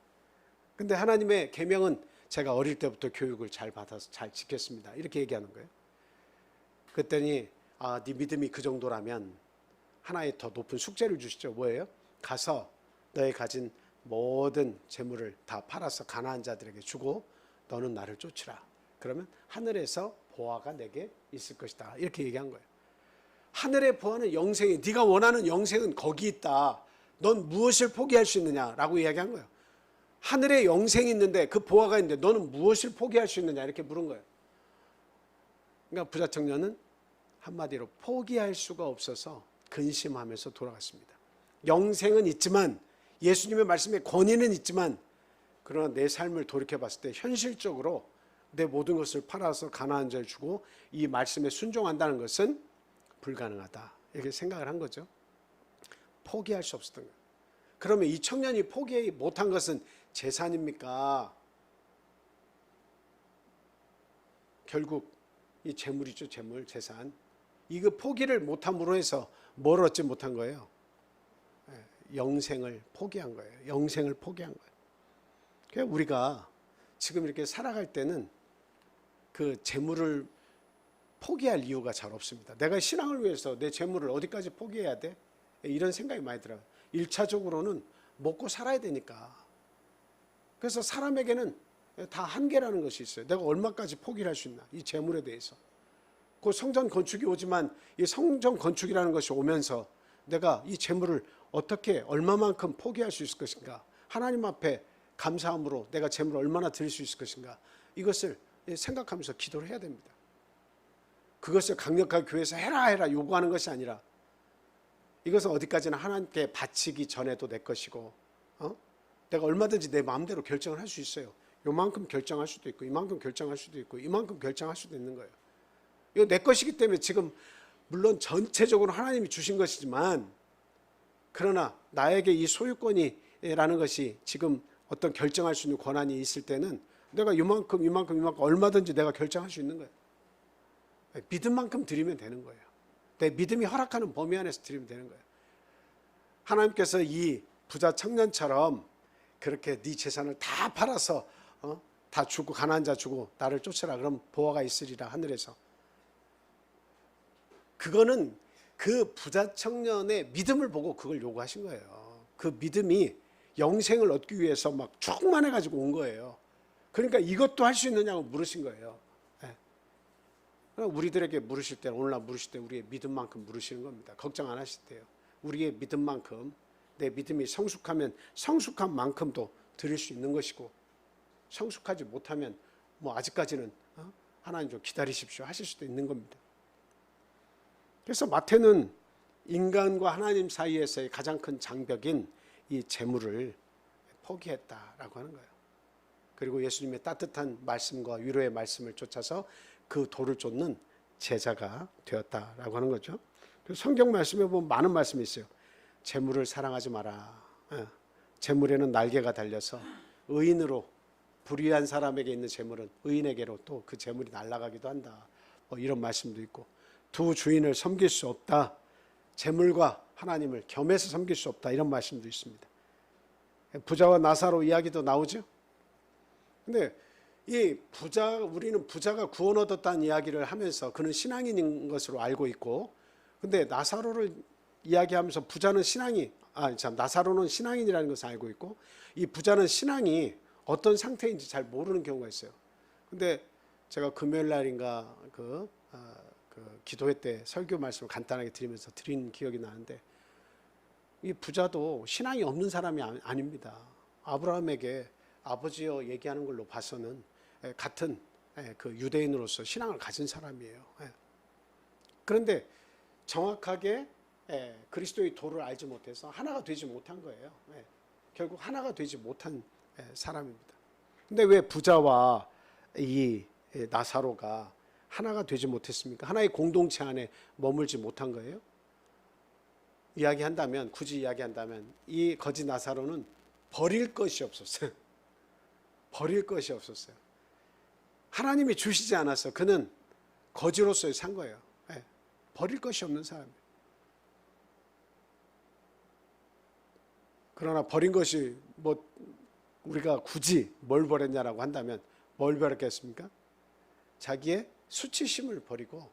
근데 하나님의 계명은 제가 어릴 때부터 교육을 잘 받아서 잘 지켰습니다. 이렇게 얘기하는 거예요. 그랬더니 네 믿음이 그 정도라면 하나의 더 높은 숙제를 주시죠. 뭐예요? 가서 너의 가진 모든 재물을 다 팔아서 가난한 자들에게 주고 너는 나를 쫓으라. 그러면 하늘에서 보화가 내게 있을 것이다. 이렇게 얘기한 거예요. 하늘의 보화는 영생이, 네가 원하는 영생은 거기 있다. 넌 무엇을 포기할 수 있느냐라고 이야기한 거예요. 하늘에 영생이 있는데 그 보화가 있는데 너는 무엇을 포기할 수 있느냐 이렇게 물은 거예요. 그러니까 부자 청년은 한마디로 포기할 수가 없어서 근심하면서 돌아갔습니다. 영생은 있지만 예수님의 말씀에 권위는 있지만 그러나 내 삶을 돌이켜봤을 때 현실적으로 내 모든 것을 팔아서 가난한 자를 주고 이 말씀에 순종한다는 것은 불가능하다 이렇게 생각을 한 거죠. 포기할 수 없었던 거예요. 그러면 이 청년이 포기 못한 것은 재산입니까? 결국 이 재물이죠. 재물, 재산. 이거 포기를 못함으로 해서 뭘 얻지 못한 거예요? 영생을 포기한 거예요. 영생을 포기한 거예요. 그러니까 우리가 지금 이렇게 살아갈 때는 그 재물을 포기할 이유가 잘 없습니다. 내가 신앙을 위해서 내 재물을 어디까지 포기해야 돼? 이런 생각이 많이 들어요. 1차적으로는 먹고 살아야 되니까. 그래서 사람에게는 다 한계라는 것이 있어요. 내가 얼마까지 포기를 할 수 있나? 이 재물에 대해서. 그 성전 건축이 오지만 이 성전 건축이라는 것이 오면서 내가 이 재물을 어떻게 얼마만큼 포기할 수 있을 것인가? 하나님 앞에 감사함으로 내가 재물을 얼마나 드릴 수 있을 것인가? 이것을 생각하면서 기도를 해야 됩니다. 그것을 강력하게 교회에서 해라 요구하는 것이 아니라 이것은 어디까지나 하나님께 바치기 전에도 내 것이고 내가 얼마든지 내 마음대로 결정을 할 수 있어요. 요만큼 결정할 수도 있고 이만큼 결정할 수도 있고 이만큼 결정할 수도 있는 거예요. 이거 내 것이기 때문에 지금 물론 전체적으로 하나님이 주신 것이지만 그러나 나에게 이 소유권이라는 것이 지금 어떤 결정할 수 있는 권한이 있을 때는 내가 이만큼 얼마든지 내가 결정할 수 있는 거예요. 믿음 만큼 드리면 되는 거예요. 내 믿음이 허락하는 범위 안에서 드리면 되는 거예요. 하나님께서 이 부자 청년처럼 그렇게 네 재산을 다 팔아서 다 주고 가난한 자 주고 나를 쫓으라 그럼 보화가 있으리라 하늘에서. 그거는 그 부자 청년의 믿음을 보고 그걸 요구하신 거예요. 그 믿음이 영생을 얻기 위해서 막 충만해 가지고 온 거예요. 그러니까 이것도 할 수 있느냐고 물으신 거예요. 우리들에게 물으실 때 오늘날 물으실 때 우리의 믿음만큼 물으시는 겁니다. 걱정 안 하실 때요. 우리의 믿음만큼 내 믿음이 성숙하면 성숙한 만큼도 드릴 수 있는 것이고 성숙하지 못하면 뭐 아직까지는 하나님 좀 기다리십시오 하실 수도 있는 겁니다. 그래서 마태는 인간과 하나님 사이에서의 가장 큰 장벽인 이 재물을 포기했다라고 하는 거예요. 그리고 예수님의 따뜻한 말씀과 위로의 말씀을 쫓아서 그 도를 쫓는 제자가 되었다라고 하는 거죠. 성경 말씀에 보면 많은 말씀이 있어요. 재물을 사랑하지 마라. 재물에는 날개가 달려서 의인으로 불의한 사람에게 있는 재물은 의인에게로 또 그 재물이 날아가기도 한다. 뭐 이런 말씀도 있고 두 주인을 섬길 수 없다. 재물과 하나님을 겸해서 섬길 수 없다. 이런 말씀도 있습니다. 부자와 나사로 이야기도 나오죠. 근데 이 우리는 부자가 구원 얻었다는 이야기를 하면서 그는 신앙인인 것으로 알고 있고, 근데 나사로를 이야기하면서 부자는 나사로는 신앙인이라는 것을 알고 있고, 이 부자는 신앙이 어떤 상태인지 잘 모르는 경우가 있어요. 근데 제가 금요일 날인가 그 기도회 때 설교 말씀을 간단하게 드리면서 드린 기억이 나는데, 이 부자도 신앙이 없는 사람이 아닙니다. 아브라함에게 아버지여 얘기하는 걸로 봐서는 같은 그 유대인으로서 신앙을 가진 사람이에요. 그런데 정확하게 그리스도의 도를 알지 못해서 하나가 되지 못한 거예요. 결국 하나가 되지 못한 사람입니다. 근데 왜 부자와 이 나사로가 하나가 되지 못했습니까? 하나의 공동체 안에 머물지 못한 거예요. 굳이 이야기한다면 이 거지 나사로는 버릴 것이 없었어요. 버릴 것이 없었어요. 하나님이 주시지 않아서 그는 거지로서 산 거예요. 버릴 것이 없는 사람이에요. 그러나 버린 것이 뭐 우리가 굳이 뭘 버렸냐라고 한다면 뭘 버렸겠습니까? 자기의 수치심을 버리고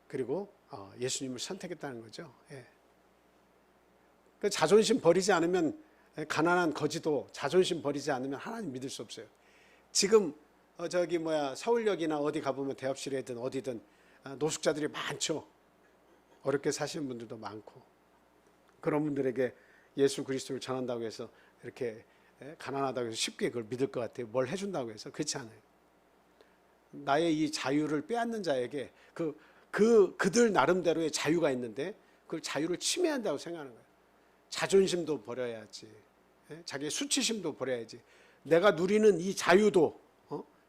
그리고 예수님을 선택했다는 거죠. 그 자존심 버리지 않으면 가난한 거지도 자존심 버리지 않으면 하나님 믿을 수 없어요. 지금 서울역이나 어디 가보면 대합실이든 어디든 노숙자들이 많죠. 어렵게 사시는 분들도 많고 그런 분들에게 예수 그리스도를 전한다고 해서 이렇게 가난하다고 해서 쉽게 그걸 믿을 것 같아요. 뭘 해준다고 해서 그렇지 않아요. 나의 이 자유를 빼앗는 자에게 그들 나름대로의 자유가 있는데 그 자유를 침해한다고 생각하는 거예요. 자존심도 버려야지. 자기의 수치심도 버려야지. 내가 누리는 이 자유도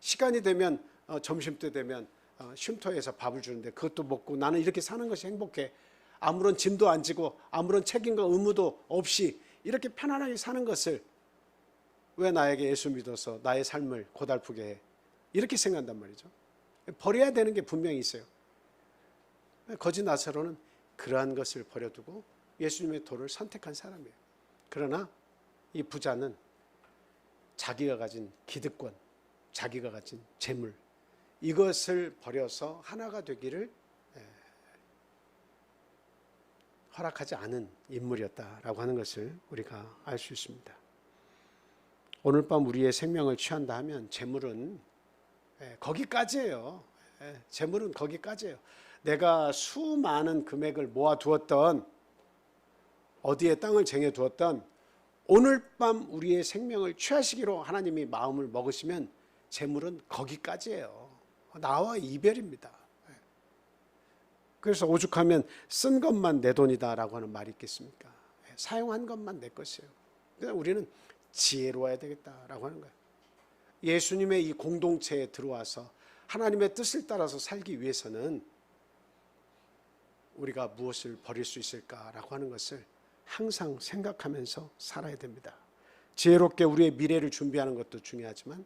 시간이 되면 점심때 되면 쉼터에서 밥을 주는데 그것도 먹고 나는 이렇게 사는 것이 행복해. 아무런 짐도 안 지고 아무런 책임과 의무도 없이 이렇게 편안하게 사는 것을 왜 나에게 예수 믿어서 나의 삶을 고달프게 해? 이렇게 생각한단 말이죠. 버려야 되는 게 분명히 있어요. 거지 나사로는 그러한 것을 버려두고 예수님의 도를 선택한 사람이에요. 그러나 이 부자는 자기가 가진 기득권, 자기가 가진 재물, 이것을 버려서 하나가 되기를 허락하지 않은 인물이었다라고 하는 것을 우리가 알 수 있습니다. 오늘 밤 우리의 생명을 취한다 하면 재물은 거기까지예요. 재물은 거기까지예요. 내가 수많은 금액을 모아두었던, 어디에 땅을 쟁여두었던, 오늘 밤 우리의 생명을 취하시기로 하나님이 마음을 먹으시면 재물은 거기까지예요. 나와 이별입니다. 그래서 오죽하면 쓴 것만 내 돈이다라고 하는 말이 있겠습니까? 사용한 것만 내 것이에요. 그래서 우리는 지혜로워야 되겠다라고 하는 거예요. 예수님의 이 공동체에 들어와서 하나님의 뜻을 따라서 살기 위해서는 우리가 무엇을 버릴 수 있을까라고 하는 것을 항상 생각하면서 살아야 됩니다. 지혜롭게 우리의 미래를 준비하는 것도 중요하지만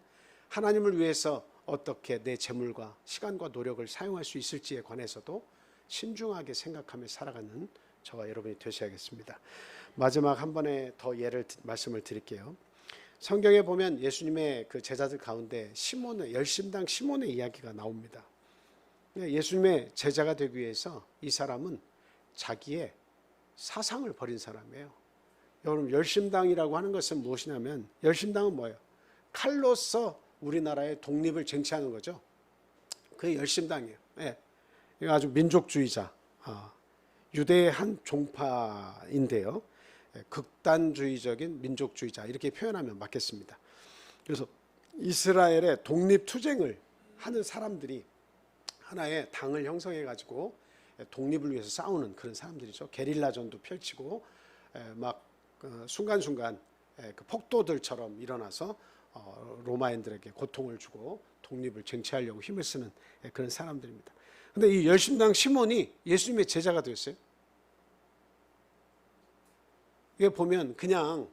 하나님을 위해서 어떻게 내 재물과 시간과 노력을 사용할 수 있을지에 관해서도 신중하게 생각하며 살아가는 저와 여러분이 되셔야겠습니다. 마지막 한 번에 더 말씀을 드릴게요. 성경에 보면 예수님의 그 제자들 가운데 시몬의, 열심당 시몬의 이야기가 나옵니다. 예수님의 제자가 되기 위해서 이 사람은 자기의 사상을 버린 사람이에요. 여러분, 열심당이라고 하는 것은 무엇이냐면, 열심당은 뭐예요? 칼로서 우리나라의 독립을 쟁취하는 거죠. 그게 열심당이에요. 네. 아주 민족주의자, 유대의 한 종파인데요. 극단주의적인 민족주의자, 이렇게 표현하면 맞겠습니다. 그래서 이스라엘의 독립투쟁을 하는 사람들이 하나의 당을 형성해 가지고 독립을 위해서 싸우는 그런 사람들이죠. 게릴라전도 펼치고 막 순간순간 그 폭도들처럼 일어나서 로마인들에게 고통을 주고 독립을 쟁취하려고 힘을 쓰는 그런 사람들입니다. 근데 이 열심당 시몬이 예수님의 제자가 되었어요. 이게 보면 그냥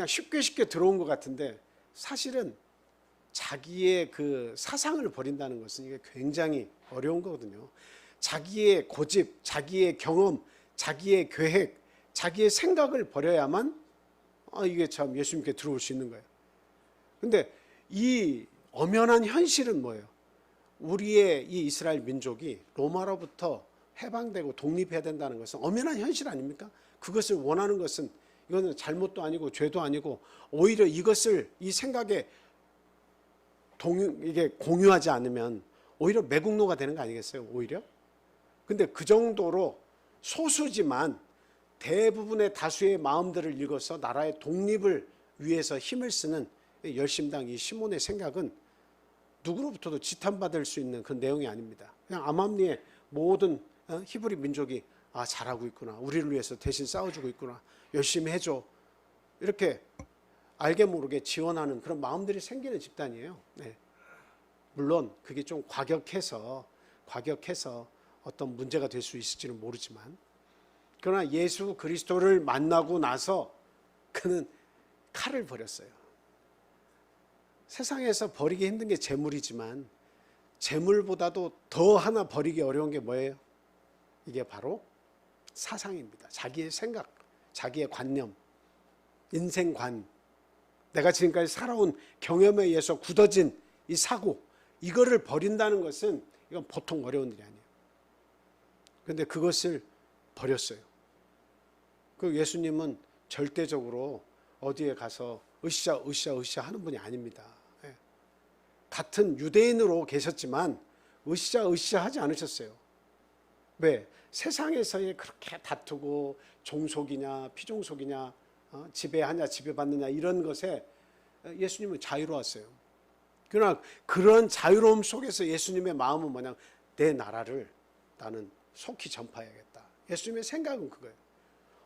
쉽게 들어온 것 같은데, 사실은 자기의 그 사상을 버린다는 것은 이게 굉장히 어려운 거거든요. 자기의 고집, 자기의 경험, 자기의 계획, 자기의 생각을 버려야만 이게 참 예수님께 들어올 수 있는 거예요. 근데 이 엄연한 현실은 뭐예요? 우리의 이 이스라엘 민족이 로마로부터 해방되고 독립해야 된다는 것은 엄연한 현실 아닙니까? 그것을 원하는 것은, 이거는 잘못도 아니고 죄도 아니고, 오히려 이것을 이 생각에 이게 공유하지 않으면 오히려 매국노가 되는 거 아니겠어요? 오히려. 근데 그 정도로 소수지만 대부분의 다수의 마음들을 읽어서 나라의 독립을 위해서 힘을 쓰는 열심당 이 시몬의 생각은 누구로부터도 지탄받을 수 있는 그런 내용이 아닙니다. 그냥 암암리에 모든 히브리 민족이 잘하고 있구나, 우리를 위해서 대신 싸워주고 있구나, 열심히 해줘, 이렇게 알게 모르게 지원하는 그런 마음들이 생기는 집단이에요. 네. 물론 그게 좀 과격해서 어떤 문제가 될 수 있을지는 모르지만, 그러나 예수 그리스도를 만나고 나서 그는 칼을 버렸어요. 세상에서 버리기 힘든 게 재물이지만 재물보다도 더 하나 버리기 어려운 게 뭐예요? 이게 바로 사상입니다. 자기의 생각, 자기의 관념, 인생관, 내가 지금까지 살아온 경험에 의해서 굳어진 이 사고, 이거를 버린다는 것은 이건 보통 어려운 일이 아니에요. 그런데 그것을 버렸어요. 그 예수님은 절대적으로 어디에 가서 으쌰 하는 분이 아닙니다. 같은 유대인으로 계셨지만 으쌰 하지 않으셨어요. 왜? 세상에서의 그렇게 다투고 종속이냐 피종속이냐, 지배하냐 지배받느냐, 이런 것에 예수님은 자유로웠어요. 그러나 그런 자유로움 속에서 예수님의 마음은 뭐냐, 내 나라를 나는 속히 전파해야겠다. 예수님의 생각은 그거예요.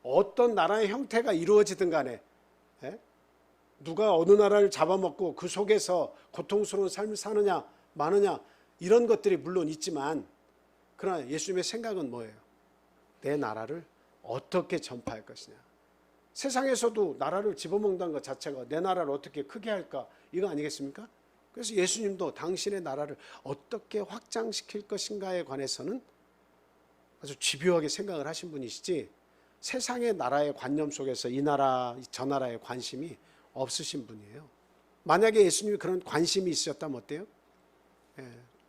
어떤 나라의 형태가 이루어지든 간에, 누가 어느 나라를 잡아먹고 그 속에서 고통스러운 삶을 사느냐 마느냐, 이런 것들이 물론 있지만, 그러나 예수님의 생각은 뭐예요? 내 나라를 어떻게 전파할 것이냐, 세상에서도 나라를 집어먹는다는 것 자체가 내 나라를 어떻게 크게 할까 이거 아니겠습니까? 그래서 예수님도 당신의 나라를 어떻게 확장시킬 것인가에 관해서는 아주 집요하게 생각을 하신 분이시지 세상의 나라의 관념 속에서 이 나라 저 나라에 관심이 없으신 분이에요. 만약에 예수님이 그런 관심이 있으셨다면 어때요?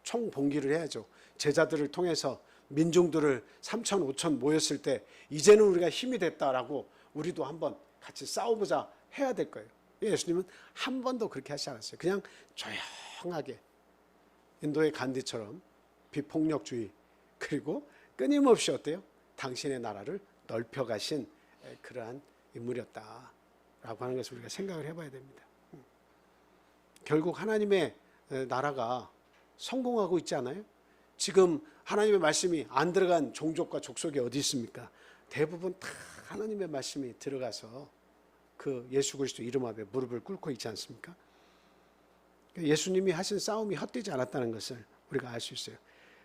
총봉기를 해야죠. 제자들을 통해서 민중들을 3천 5천 모였을 때 이제는 우리가 힘이 됐다라고 우리도 한번 같이 싸워보자 해야 될 거예요. 예수님은 한 번도 그렇게 하지 않았어요. 그냥 조용하게 인도의 간디처럼 비폭력주의 그리고 끊임없이 어때요? 당신의 나라를 넓혀가신 그러한 인물이었다라고 하는 것을 우리가 생각을 해봐야 됩니다. 결국 하나님의 나라가 성공하고 있지 않아요? 지금 하나님의 말씀이 안 들어간 종족과 족속이 어디 있습니까? 대부분 다 하나님의 말씀이 들어가서 그 예수 그리스도 이름 앞에 무릎을 꿇고 있지 않습니까? 예수님이 하신 싸움이 헛되지 않았다는 것을 우리가 알 수 있어요.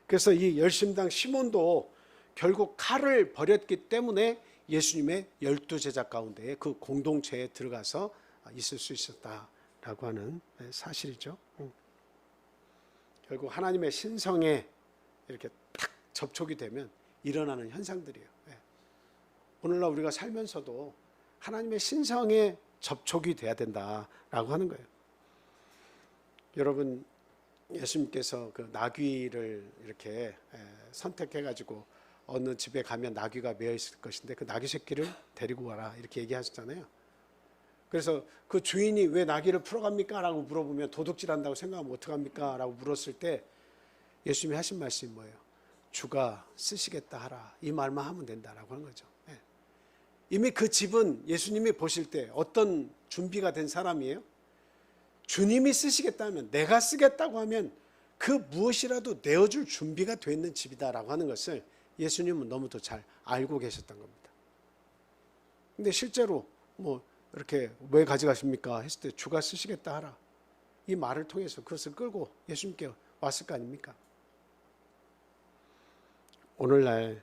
그래서 이 열심당 시몬도 결국 칼을 버렸기 때문에 예수님의 12제자 가운데 그 공동체에 들어가서 있을 수 있었다라고 하는 사실이죠. 결국 하나님의 신성에 이렇게 탁 접촉이 되면 일어나는 현상들이에요. 오늘날 우리가 살면서도 하나님의 신성에 접촉이 돼야 된다라고 하는 거예요. 여러분, 예수님께서 그 나귀를 이렇게 선택해가지고 어느 집에 가면 나귀가 매어 있을 것인데 그 나귀 새끼를 데리고 와라 이렇게 얘기하셨잖아요. 그래서 그 주인이 왜 나귀를 풀어갑니까? 라고 물어보면 도둑질한다고 생각하면 어떡합니까? 라고 물었을 때 예수님이 하신 말씀이 뭐예요? 주가 쓰시겠다 하라. 이 말만 하면 된다라고 하는 거죠. 이미 그 집은 예수님이 보실 때 어떤 준비가 된 사람이에요? 주님이 쓰시겠다 하면, 내가 쓰겠다고 하면 그 무엇이라도 내어줄 준비가 되어 있는 집이다라고 하는 것을 예수님은 너무도 잘 알고 계셨던 겁니다. 근데 실제로 뭐 이렇게 왜 가져가십니까? 했을 때 주가 쓰시겠다 하라. 이 말을 통해서 그것을 끌고 예수님께 왔을 거 아닙니까? 오늘날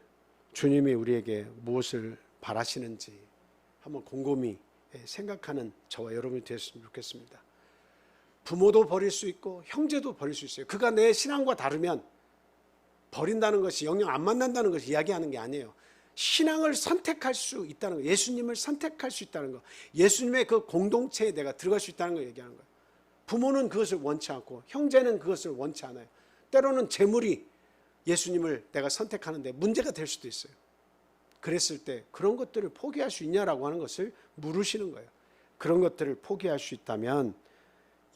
주님이 우리에게 무엇을 바라시는지 한번 곰곰이 생각하는 저와 여러분이 되었으면 좋겠습니다. 부모도 버릴 수 있고 형제도 버릴 수 있어요. 그가 내 신앙과 다르면 버린다는 것이 영영 안 만난다는 것을 이야기하는 게 아니에요. 신앙을 선택할 수 있다는 거, 예수님을 선택할 수 있다는 거, 예수님의 그 공동체에 내가 들어갈 수 있다는 걸 얘기하는 거예요. 부모는 그것을 원치 않고 형제는 그것을 원치 않아요. 때로는 재물이 예수님을 내가 선택하는데 문제가 될 수도 있어요. 그랬을 때 그런 것들을 포기할 수 있냐라고 하는 것을 물으시는 거예요. 그런 것들을 포기할 수 있다면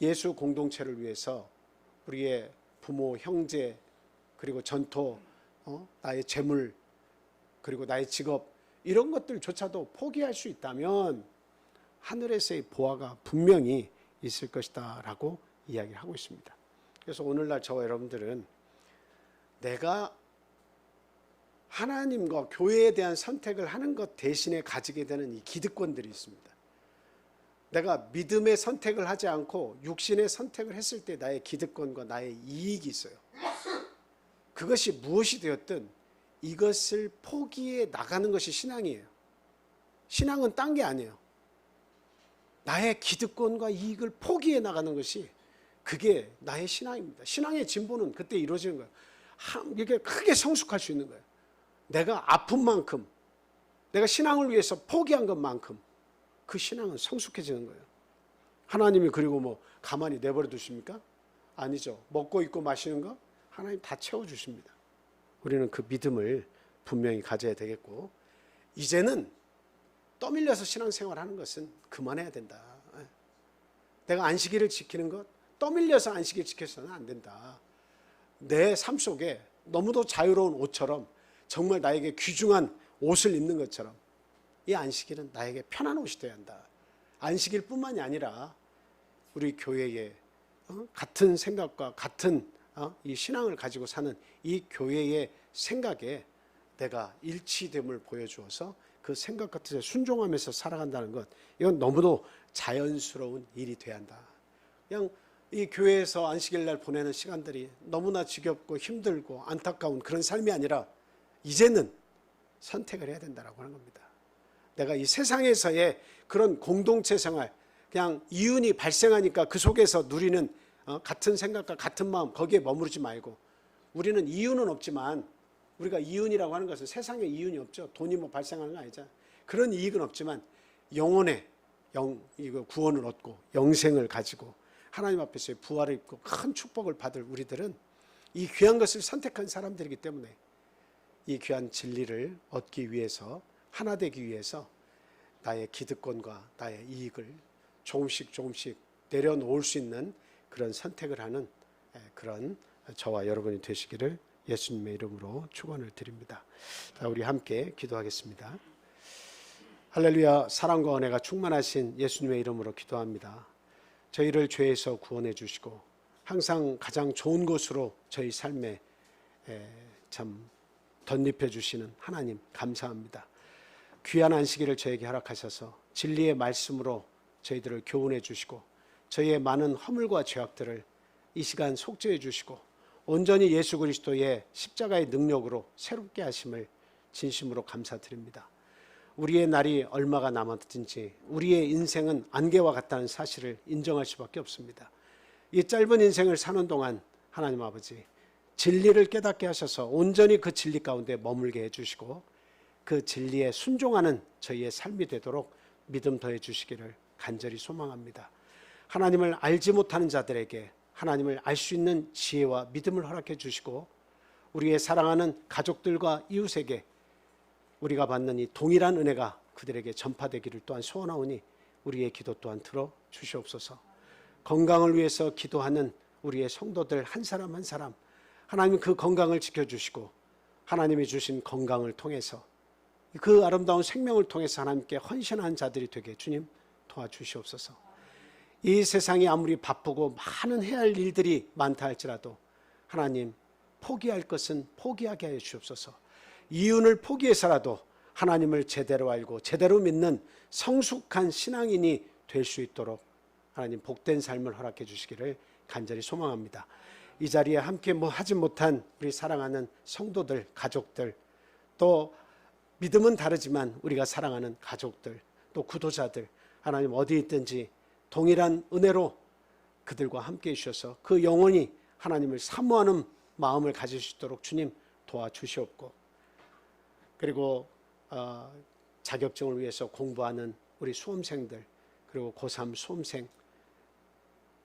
예수 공동체를 위해서 우리의 부모, 형제, 그리고 전토, 나의 재물, 그리고 나의 직업 이런 것들조차도 포기할 수 있다면 하늘에서의 보화가 분명히 있을 것이다 라고 이야기를 하고 있습니다. 그래서 오늘날 저와 여러분들은 내가 하나님과 교회에 대한 선택을 하는 것 대신에 가지게 되는 이 기득권들이 있습니다. 내가 믿음의 선택을 하지 않고 육신의 선택을 했을 때 나의 기득권과 나의 이익이 있어요. 그것이 무엇이 되었든 이것을 포기해 나가는 것이 신앙이에요. 신앙은 딴 게 아니에요. 나의 기득권과 이익을 포기해 나가는 것이 그게 나의 신앙입니다. 신앙의 진보는 그때 이루어지는 거예요. 이렇게 크게 성숙할 수 있는 거예요. 내가 아픈 만큼, 내가 신앙을 위해서 포기한 것만큼 그 신앙은 성숙해지는 거예요. 하나님이 그리고 뭐 가만히 내버려 두십니까? 아니죠. 먹고 입고 마시는 거 하나님 다 채워주십니다. 우리는 그 믿음을 분명히 가져야 되겠고, 이제는 떠밀려서 신앙생활하는 것은 그만해야 된다. 내가 안식일을 지키는 것 떠밀려서 안식일 지켜서는 안 된다. 내 삶 속에 너무도 자유로운 옷처럼 정말 나에게 귀중한 옷을 입는 것처럼 이 안식일은 나에게 편한 옷이 되어야 한다. 안식일뿐만이 아니라 우리 교회에 같은 생각과 같은 이 신앙을 가지고 사는 이 교회의 생각에 내가 일치됨을 보여주어서 그 생각 같은 데 순종하면서 살아간다는 것, 이건 너무도 자연스러운 일이 돼야 한다. 그냥 이 교회에서 안식일 날 보내는 시간들이 너무나 지겹고 힘들고 안타까운 그런 삶이 아니라 이제는 선택을 해야 된다고 하는 겁니다. 내가 이 세상에서의 그런 공동체 생활, 그냥 이윤이 발생하니까 그 속에서 누리는 같은 생각과 같은 마음, 거기에 머무르지 말고, 우리는 이윤은 없지만, 우리가 이윤이라고 하는 것은 세상에 이윤이 없죠. 돈이 뭐 발생하는 거 아니잖아요. 그런 이익은 없지만 영혼의 이거 구원을 얻고 영생을 가지고 하나님 앞에서의 부활을 입고 큰 축복을 받을 우리들은 이 귀한 것을 선택한 사람들이기 때문에 이 귀한 진리를 얻기 위해서, 하나 되기 위해서 나의 기득권과 나의 이익을 조금씩 내려놓을 수 있는 그런 선택을 하는 그런 저와 여러분이 되시기를 예수님의 이름으로 축원을 드립니다. 자, 우리 함께 기도하겠습니다. 할렐루야. 사랑과 은혜가 충만하신 예수님의 이름으로 기도합니다. 저희를 죄에서 구원해 주시고 항상 가장 좋은 곳으로 저희 삶에 참 덧입혀 주시는 하나님 감사합니다. 귀한 안식일을 저에게 허락하셔서 진리의 말씀으로 저희들을 교훈해 주시고 저희의 많은 허물과 죄악들을 이 시간 속죄해 주시고 온전히 예수 그리스도의 십자가의 능력으로 새롭게 하심을 진심으로 감사드립니다. 우리의 날이 얼마가 남았든지 우리의 인생은 안개와 같다는 사실을 인정할 수밖에 없습니다. 이 짧은 인생을 사는 동안 하나님 아버지 진리를 깨닫게 하셔서 온전히 그 진리 가운데 머물게 해주시고 그 진리에 순종하는 저희의 삶이 되도록 믿음 더해 주시기를 간절히 소망합니다. 하나님을 알지 못하는 자들에게 하나님을 알 수 있는 지혜와 믿음을 허락해 주시고 우리의 사랑하는 가족들과 이웃에게 우리가 받는 이 동일한 은혜가 그들에게 전파되기를 또한 소원하오니 우리의 기도 또한 들어 주시옵소서. 건강을 위해서 기도하는 우리의 성도들 한 사람 한 사람 하나님 그 건강을 지켜주시고 하나님이 주신 건강을 통해서 그 아름다운 생명을 통해서 하나님께 헌신한 자들이 되게 주님 도와주시옵소서. 이 세상이 아무리 바쁘고 많은 해야 할 일들이 많다 할지라도 하나님 포기할 것은 포기하게 하여 주옵소서. 이윤을 포기해서라도 하나님을 제대로 알고 제대로 믿는 성숙한 신앙인이 될 수 있도록 하나님 복된 삶을 허락해 주시기를 간절히 소망합니다. 이 자리에 함께 하지 못한 우리 사랑하는 성도들, 가족들, 또 믿음은 다르지만 우리가 사랑하는 가족들, 또 구도자들 하나님 어디 있든지 동일한 은혜로 그들과 함께 해주셔서 그 영혼이 하나님을 사모하는 마음을 가질 수 있도록 주님 도와주시옵고, 그리고 자격증을 위해서 공부하는 우리 수험생들, 그리고 고3 수험생,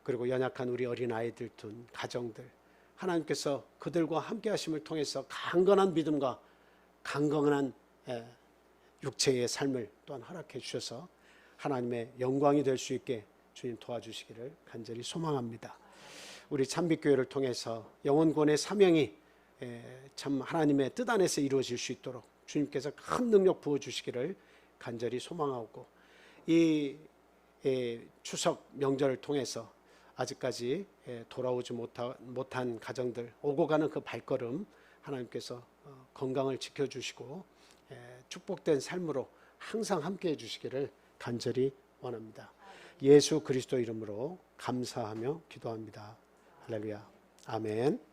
그리고 연약한 우리 어린아이들 둔 가정들 하나님께서 그들과 함께 하심을 통해서 강건한 믿음과 강건한 육체의 삶을 또한 허락해 주셔서 하나님의 영광이 될 수 있게 주님 도와주시기를 간절히 소망합니다. 우리 참빛교회를 통해서 영혼권의 사명이 참 하나님의 뜻 안에서 이루어질 수 있도록 주님께서 큰 능력 부어주시기를 간절히 소망하고, 이 추석 명절을 통해서 아직까지 돌아오지 못한 가정들 오고 가는 그 발걸음 하나님께서 건강을 지켜주시고 축복된 삶으로 항상 함께해 주시기를 간절히 원합니다. 예수 그리스도 이름으로 감사하며 기도합니다. 할렐루야. 아멘.